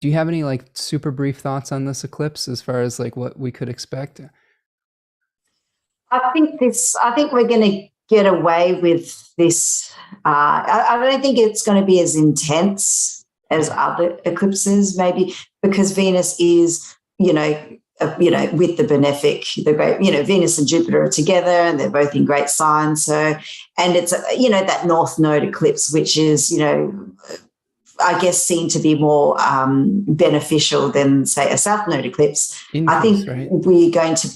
you have any like super brief thoughts on this eclipse as far as like what we could expect? I think we're going to get away with this. I don't think it's going to be as intense as other eclipses, maybe because Venus is, with the benefic, the great, Venus and Jupiter are together and they're both in great signs. So, and it's, that North Node eclipse, which is, I guess seen to be more beneficial than, say, a South Node eclipse. Increase, I think right? we're going to,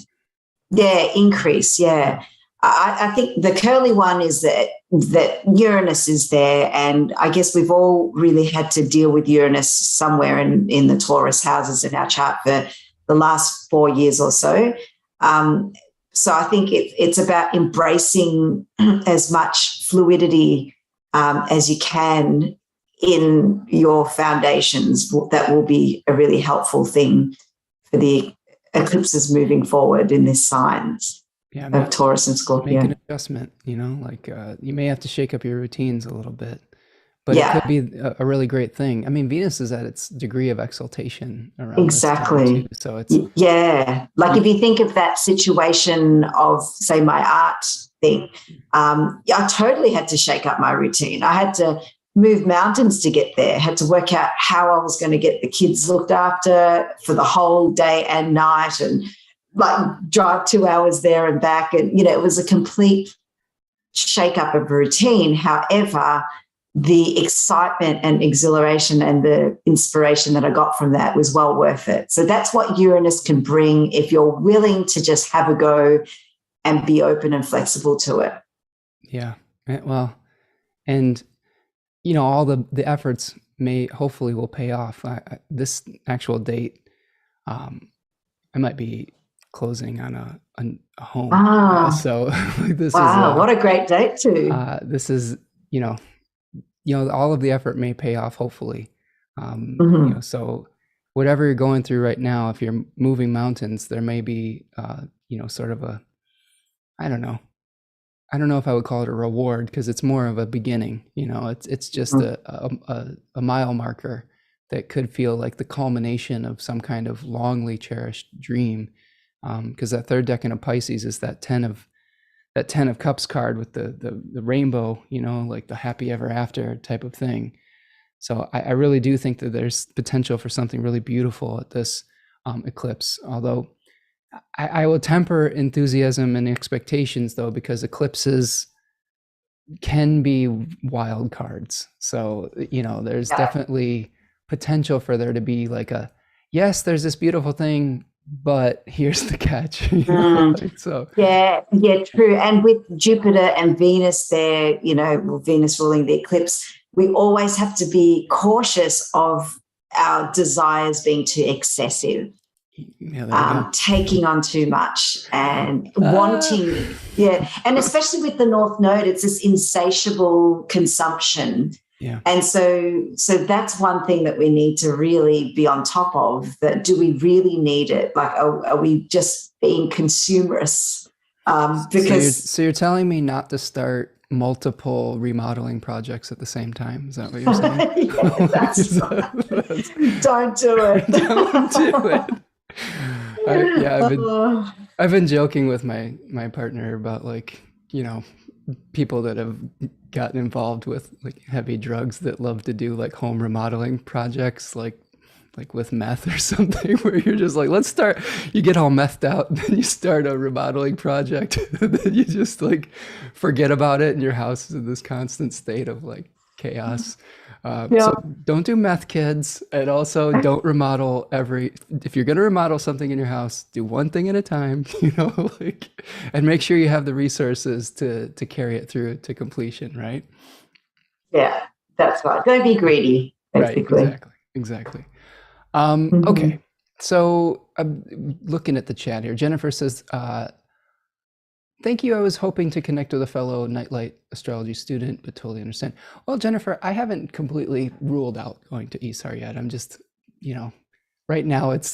increase, yeah. I think the curly one is that Uranus is there, and I guess we've all really had to deal with Uranus somewhere in the Taurus houses in our chart for the last 4 years or so. So I think it's about embracing as much fluidity as you can in your foundations. That will be a really helpful thing for the eclipses moving forward in this signs of Taurus and Scorpio. Make an adjustment, you may have to shake up your routines a little bit, but it could be a really great thing. I mean, Venus is at its degree of exaltation around exactly. This time too, so it's like if you think of that situation of, say, my art thing, I totally had to shake up my routine. I had to move mountains to get there, had to work out how I was going to get the kids looked after for the whole day and night, and like drive 2 hours there and back. And, it was a complete shake up of routine. However, the excitement and exhilaration and the inspiration that I got from that was well worth it. So that's what Uranus can bring if you're willing to just have a go and be open and flexible to it. Yeah. Well, and all the efforts hopefully will pay off. This actual date, I might be closing on a home. So this is what a great date too. This is, all of the effort may pay off, hopefully. So whatever you're going through right now, if you're moving mountains, there may be, sort of I don't know if I would call it a reward, because it's more of a beginning. It's just a mile marker that could feel like the culmination of some kind of longly cherished dream. Because that third decan of Pisces is that 10 of Cups card with the rainbow, like the happy ever after type of thing. So I really do think that there's potential for something really beautiful at this eclipse. Although I will temper enthusiasm and expectations, though, because eclipses can be wild cards. So, there's definitely potential for there to be like yes, there's this beautiful thing, but here's the catch. So true. And with Jupiter and Venus there, Venus ruling the eclipse, we always have to be cautious of our desires being too excessive. Taking on too much and wanting, and especially with the North Node, it's this insatiable consumption. And so that's one thing that we need to really be on top of. That do we really need it? Like, are we just being consumerists? Because so you're telling me not to start multiple remodeling projects at the same time? Is that what you're saying? That's right. Don't do it. Don't do it. I've been joking with my partner about people that have gotten involved with like heavy drugs that love to do like home remodeling projects, like with meth or something, where you're just like, you get all methed out, and then you start a remodeling project, and then you just like forget about it, and your house is in this constant state of like chaos. So don't do meth, kids, and also don't remodel if you're going to remodel something in your house, do one thing at a time, and make sure you have the resources to carry it through to completion, right? Yeah, that's right. Don't be greedy, basically. Right, exactly. Okay, so I'm looking at the chat here. Jennifer says, Thank you. I was hoping to connect with a fellow Nightlight astrology student, but totally understand. Well, Jennifer, I haven't completely ruled out going to ESAR yet. I'm just, right now it's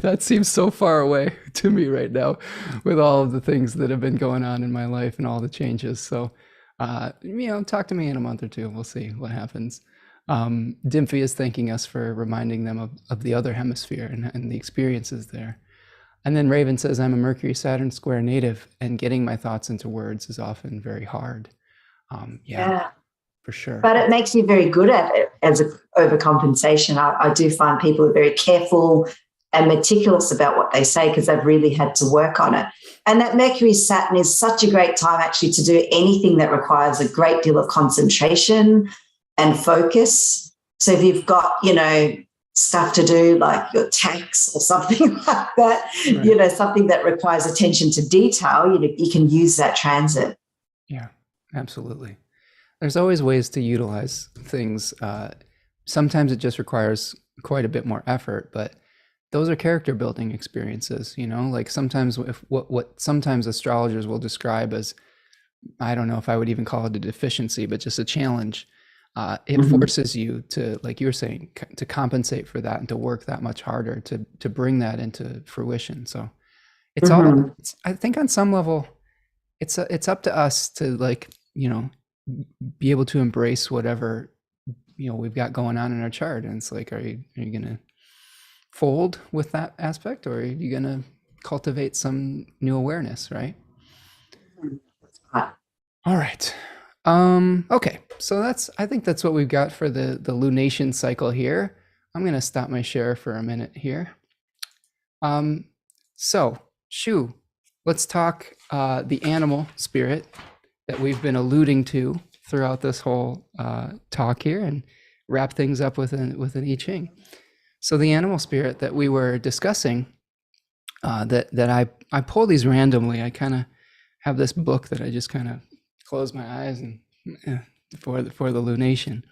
that seems so far away to me right now with all of the things that have been going on in my life and all the changes. So, talk to me in a month or two. We'll see what happens. Dimfy is thanking us for reminding them of the other hemisphere and the experiences there. And then Raven says, I'm a Mercury-Saturn square native, and getting my thoughts into words is often very hard. Yeah, for sure. But it makes you very good at it as an overcompensation. I do find people are very careful and meticulous about what they say because they've really had to work on it. And that Mercury-Saturn is such a great time actually to do anything that requires a great deal of concentration and focus. So if you've got, stuff to do like your tax or something like that, right. Something that requires attention to detail, you can use that transit. Yeah, absolutely. There's always ways to utilize things. Sometimes it just requires quite a bit more effort, but those are character building experiences, like sometimes what sometimes astrologers will describe as, I don't know if I would even call it a deficiency, but just a challenge. It forces you to, like you were saying, to compensate for that and to work that much harder to bring that into fruition. So it's all, I think on some level, it's up to us to be able to embrace whatever, we've got going on in our chart. And it's like, are you going to fold with that aspect, or are you going to cultivate some new awareness, right? All right. Okay, so I think that's what we've got for the lunation cycle here. I'm going to stop my share for a minute here. So Shu, let's talk the animal spirit that we've been alluding to throughout this whole talk here, and wrap things up with an I-Ching. So the animal spirit that we were discussing, that I pull these randomly. I kind of have this book that I just kind of close my eyes and for the lunation.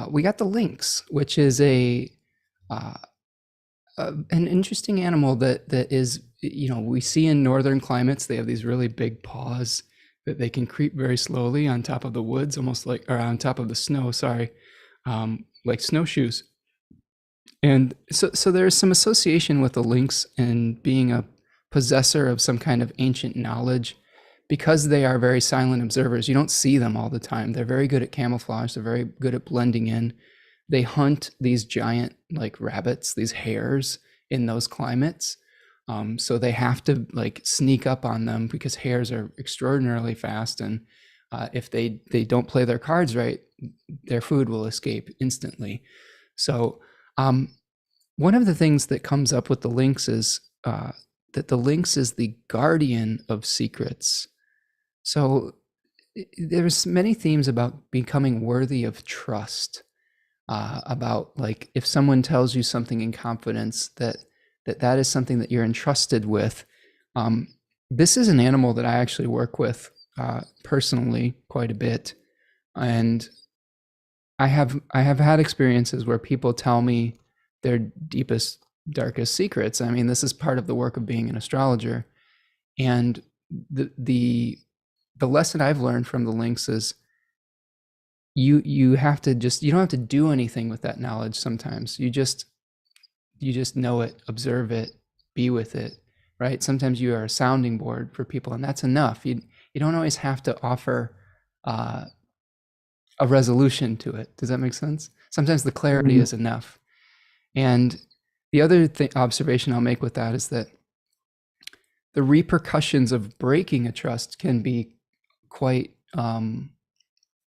We got the lynx, which is an interesting animal that is, we see in northern climates. They have these really big paws that they can creep very slowly on top of the woods, almost like, or on top of the snow, like snowshoes. And so there's some association with the lynx and being a possessor of some kind of ancient knowledge, because they are very silent observers. You don't see them all the time. They're very good at camouflage. They're very good at blending in. They hunt these giant, like rabbits, these hares in those climates. So they have to sneak up on them because hares are extraordinarily fast. And if they don't play their cards right, their food will escape instantly. So one of the things that comes up with the lynx is that the lynx is the guardian of secrets. So there's many themes about becoming worthy of trust, about if someone tells you something in confidence, that is something that you're entrusted with. This is an animal that I actually work with personally quite a bit. And I have had experiences where people tell me their deepest, darkest secrets. I mean, this is part of the work of being an astrologer. And the lesson I've learned from the lynx is you don't have to do anything with that knowledge. Sometimes you just know it, observe it, be with it, right? Sometimes you are a sounding board for people, and that's enough. You don't always have to offer a resolution to it. Does that make sense? Sometimes the clarity is enough. And the other observation I'll make with that is that the repercussions of breaking a trust can be quite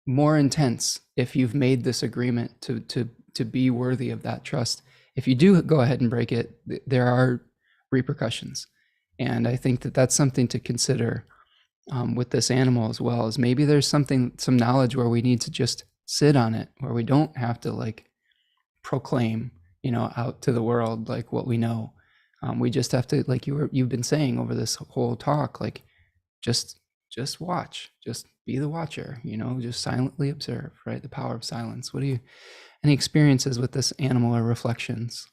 more intense if you've made this agreement to be worthy of that trust. If you do go ahead and break it, there are repercussions. And I think that that's something to consider with this animal as well, is maybe there's some knowledge where we need to just sit on it, where we don't have to proclaim, out to the world, what we know. We just have to, you've been saying over this whole talk, just watch, just be the watcher, just silently observe, right? The power of silence. Any experiences with this animal or reflections?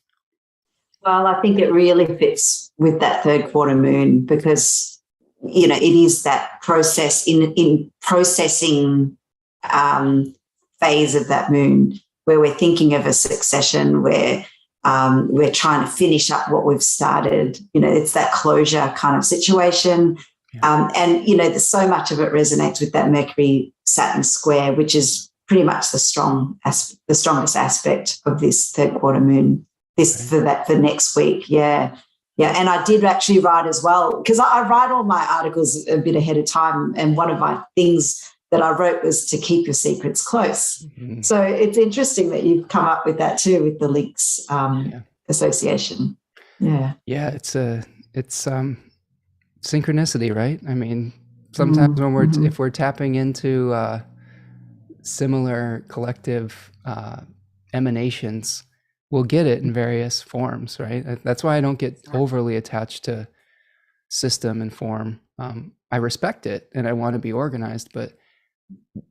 Well, I think it really fits with that third quarter moon, because it is that process in processing phase of that moon where we're thinking of a succession, where we're trying to finish up what we've started. It's that closure kind of situation. Yeah. And, there's so much of it resonates with that Mercury-Saturn square, which is pretty much the strongest aspect of this third quarter moon, for next week. Yeah. Yeah. And I did actually write as well, because I write all my articles a bit ahead of time. And one of my things that I wrote was to keep your secrets close. Mm-hmm. So it's interesting that you've come up with that too, with the links association. Yeah. Yeah. It's synchronicity, right? I mean, sometimes when if we're tapping into similar collective emanations, we'll get it in various forms, right? That's why I don't get overly attached to system and form. I respect it and I want to be organized, but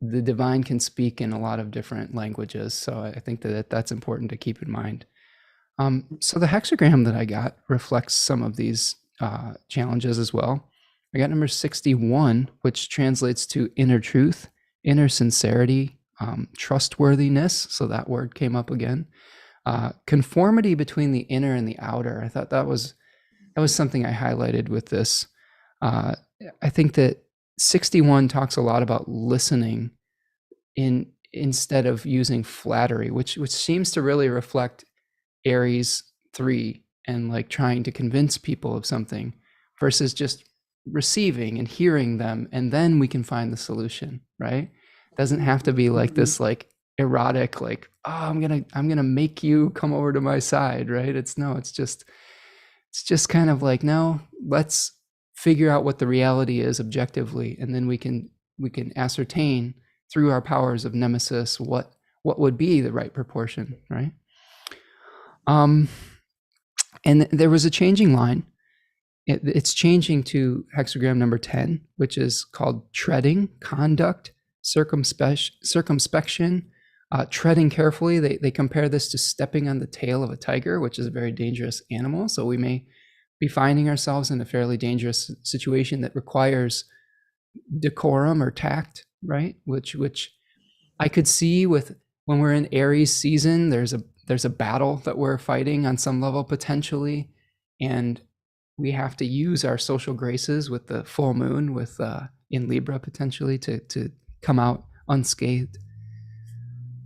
the divine can speak in a lot of different languages. So I think that's important to keep in mind. So the hexagram that I got reflects some of these challenges as well. I got number 61, which translates to inner truth, inner sincerity, trustworthiness. So that word came up again. Conformity between the inner and the outer. I thought that was something I highlighted with this. I think that 61 talks a lot about listening instead of using flattery, which seems to really reflect Aries 3 and like trying to convince people of something versus just receiving and hearing them, and then we can find the solution, right? It doesn't have to be like this like erotic, like, oh, I'm gonna make you come over to my side, right? It's just kind of like, no, let's figure out what the reality is objectively, and then we can ascertain through our powers of nemesis what would be the right proportion, right? And there was a changing line. It's changing to hexagram number 10, which is called treading, conduct, circumspection, treading carefully. They compare this to stepping on the tail of a tiger, which is a very dangerous animal. So we may be finding ourselves in a fairly dangerous situation that requires decorum or tact, right? Which I could see with when we're in Aries season, there's a battle that we're fighting on some level potentially, and we have to use our social graces with the full moon with in Libra potentially to come out unscathed.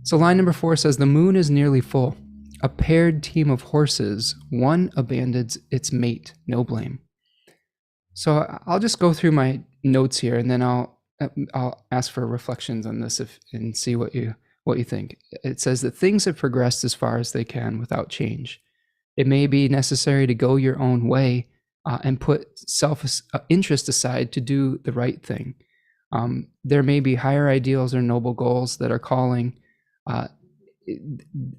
So line number 4 says the moon is nearly full. A paired team of horses, one abandons its mate, no blame. So I'll just go through my notes here, and then I'll ask for reflections on this and see what you think. It says that things have progressed as far as they can without change. It may be necessary to go your own way and put self-interest aside to do the right thing. There may be higher ideals or noble goals that are calling.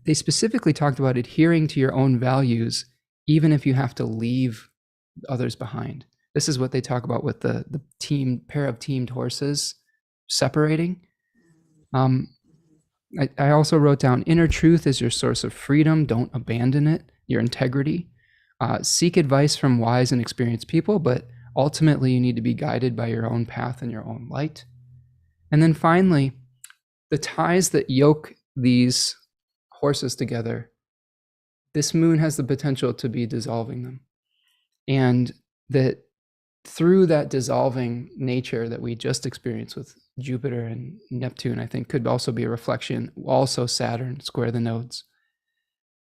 They specifically talked about adhering to your own values, even if you have to leave others behind. This is what they talk about with the pair of teamed horses separating. I also wrote down inner truth is your source of freedom. Don't abandon it, your integrity. Seek advice from wise and experienced people, but ultimately you need to be guided by your own path and your own light. And then finally, the ties that yoke these horses together, this moon has the potential to be dissolving them. And that through that dissolving nature that we just experienced with Jupiter and Neptune, I think could also be a reflection, also Saturn square the nodes,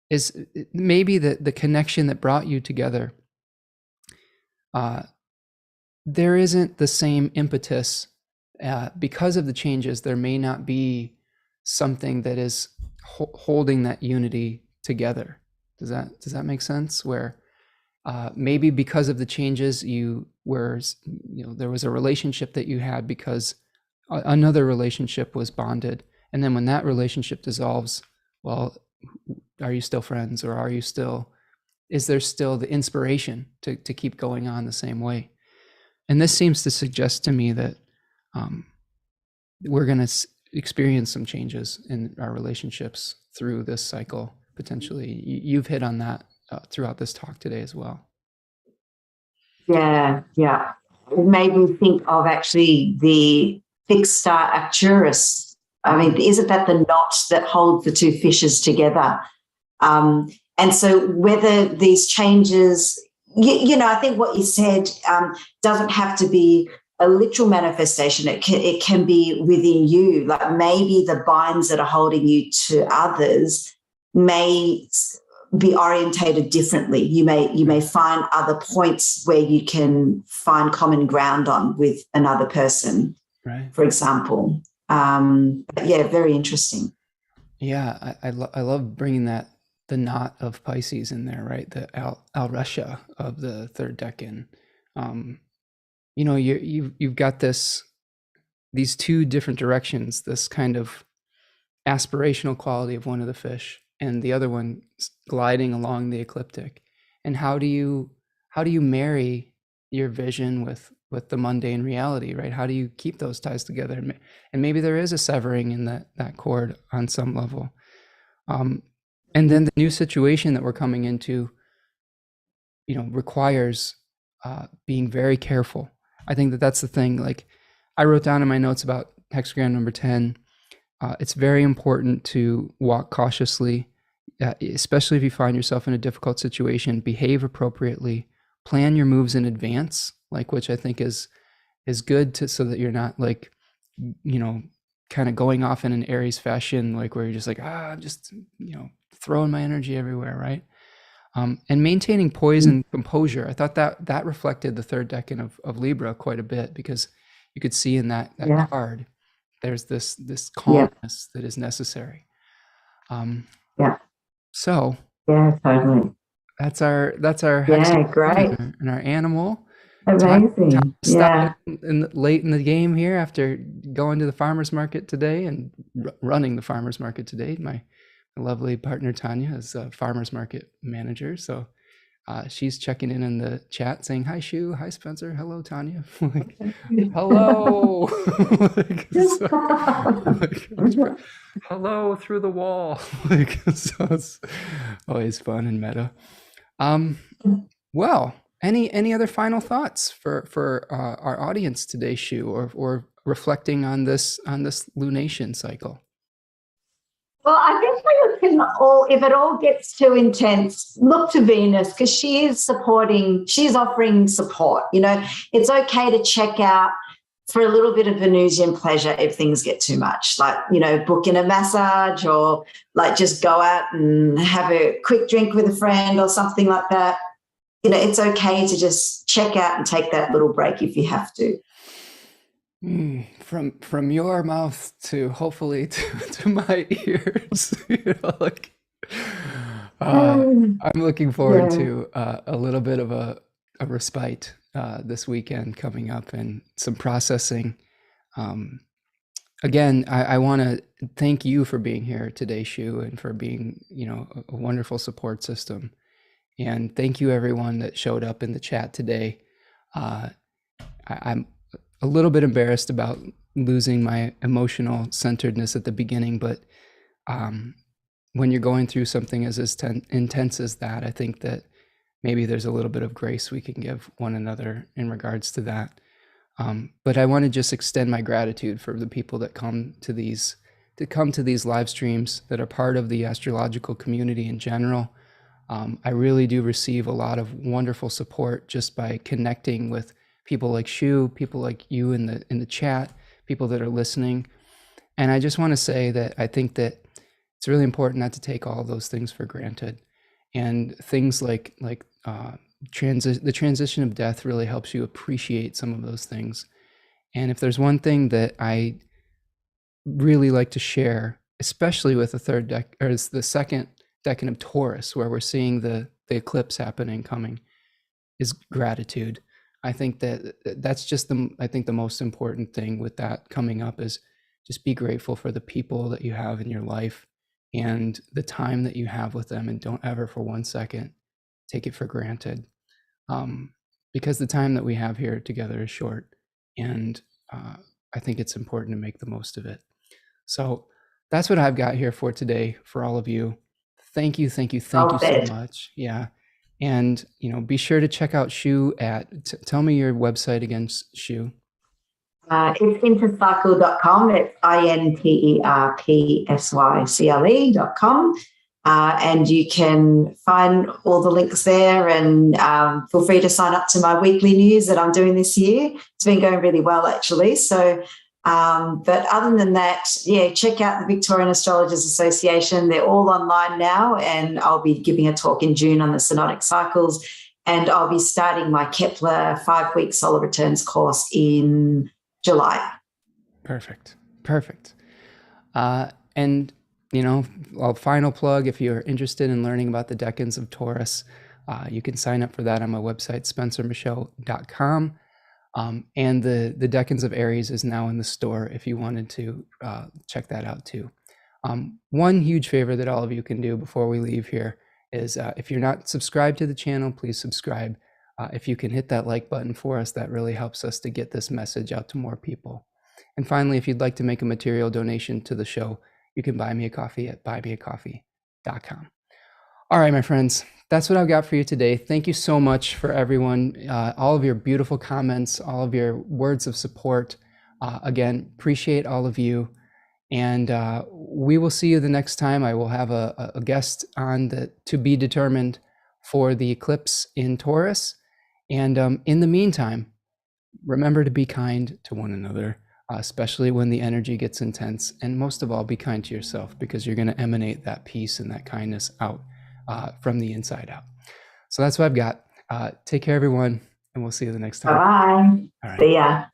is maybe the connection that brought you together. There isn't the same impetus because of the changes. There may not be something that is holding that unity together. Does that make sense? Where maybe because of the changes there was a relationship that you had because another relationship was bonded, and then when that relationship dissolves, well, are you still friends, or is there still the inspiration to keep going on the same way? And this seems to suggest to me that we're going to experience some changes in our relationships through this cycle, potentially. You've hit on that throughout this talk today as well. Yeah. made me think of actually the fixed star Arcturus. I mean, isn't that the knot that holds the two fishes together? And so whether these changes, you know, I think what you said doesn't have to be a literal manifestation. It can be within you. Like maybe the binds that are holding you to others may be orientated differently. You may find other points where you can find common ground on with another person, right? For example. Yeah, very interesting. Yeah, I love bringing the knot of Pisces in there, right? The Al Russia of the third decan. You know, you've got these two different directions, this kind of aspirational quality of one of the fish and the other one gliding along the ecliptic. And how do you marry your vision with the mundane reality, right? How do you keep those ties together? And maybe there is a severing in that cord on some level. And then the new situation that we're coming into, you know, requires being very careful. I think that's the thing. Like I wrote down in my notes about hexagram number 10, it's very important to walk cautiously, especially if you find yourself in a difficult situation. Behave appropriately, plan your moves in advance, like, which I think is good so that you're not like, you know, kind of going off in an Aries fashion, like where you're just like, I'm just, you know, throwing my energy everywhere, right? And maintaining poise and composure. I thought that reflected the third decan of Libra quite a bit, because you could see in that card, there's this calmness that is necessary. So totally. That's our great. And our animal. Amazing. Late in the game here, after going to the farmer's market today and running the farmer's market today. My lovely partner Tanya is a farmer's market manager, so she's checking in the chat saying, "Hi Shu, hi Spencer, hello Tanya." Like, hello. Hello through the wall. So it's always fun and meta. Well, any other final thoughts for our audience today, Shu, or reflecting on this lunation cycle? Well, I think if it all gets too intense, look to Venus, because she's offering support. You know, it's okay to check out for a little bit of Venusian pleasure if things get too much, like, you know, book in a massage or like just go out and have a quick drink with a friend or something like that. You know, it's okay to just check out and take that little break if you have to. From your mouth to hopefully to my ears, you know, like I'm looking forward to a little bit of a respite this weekend coming up and some processing. Again, I want to thank you for being here today, Shu, and for being, you know, a wonderful support system. And thank you everyone that showed up in the chat today. I'm a little bit embarrassed about losing my emotional centeredness at the beginning, but when you're going through something as intense as that, I think that maybe there's a little bit of grace we can give one another in regards to that. But I want to just extend my gratitude for the people that come to these live streams, that are part of the astrological community in general. I really do receive a lot of wonderful support just by connecting with people like Shu, people like you in the chat, people that are listening. And I just want to say that I think that it's really important not to take all of those things for granted. And things like the transition of death really helps you appreciate some of those things. And if there's one thing that I really like to share, especially with the second decan of Taurus, where we're seeing the eclipse coming, is gratitude. I think that's just the most important thing with that coming up, is just be grateful for the people that you have in your life and the time that you have with them, and don't ever for 1 second take it for granted, because the time that we have here together is short, and I think it's important to make the most of it. So that's what I've got here for today for all of you. Thank you so much. Yeah. And, be sure to check out Shu at, tell me your website again, Shu. It's intercycle.com. It's interpsycle.com. And you can find all the links there, and feel free to sign up to my weekly news that I'm doing this year. It's been going really well, actually. So, but other than that, check out the Victorian Astrologers Association. They're all online now, and I'll be giving a talk in June on the synodic cycles, and I'll be starting my Kepler 5-week solar returns course in July. Perfect. And final plug, if you're interested in learning about the decans of Taurus, you can sign up for that on my website, spencermichaud.com. And the decans of Aries is now in the store if you wanted to check that out too. One huge favor that all of you can do before we leave here is if you're not subscribed to the channel, please subscribe. If you can hit that like button for us, that really helps us to get this message out to more people. And finally, if you'd like to make a material donation to the show, you can buy me a coffee at buymeacoffee.com. All right, my friends, that's what I've got for you today. Thank you so much for everyone, all of your beautiful comments, all of your words of support. Again, appreciate all of you. And we will see you the next time. I will have a guest on the to be determined for the eclipse in Taurus. And in the meantime, remember to be kind to one another, especially when the energy gets intense. And most of all, be kind to yourself, because you're going to emanate that peace and that kindness out from the inside out. So that's what I've got. Take care, everyone, and we'll see you the next time. Bye-bye. All right. See ya.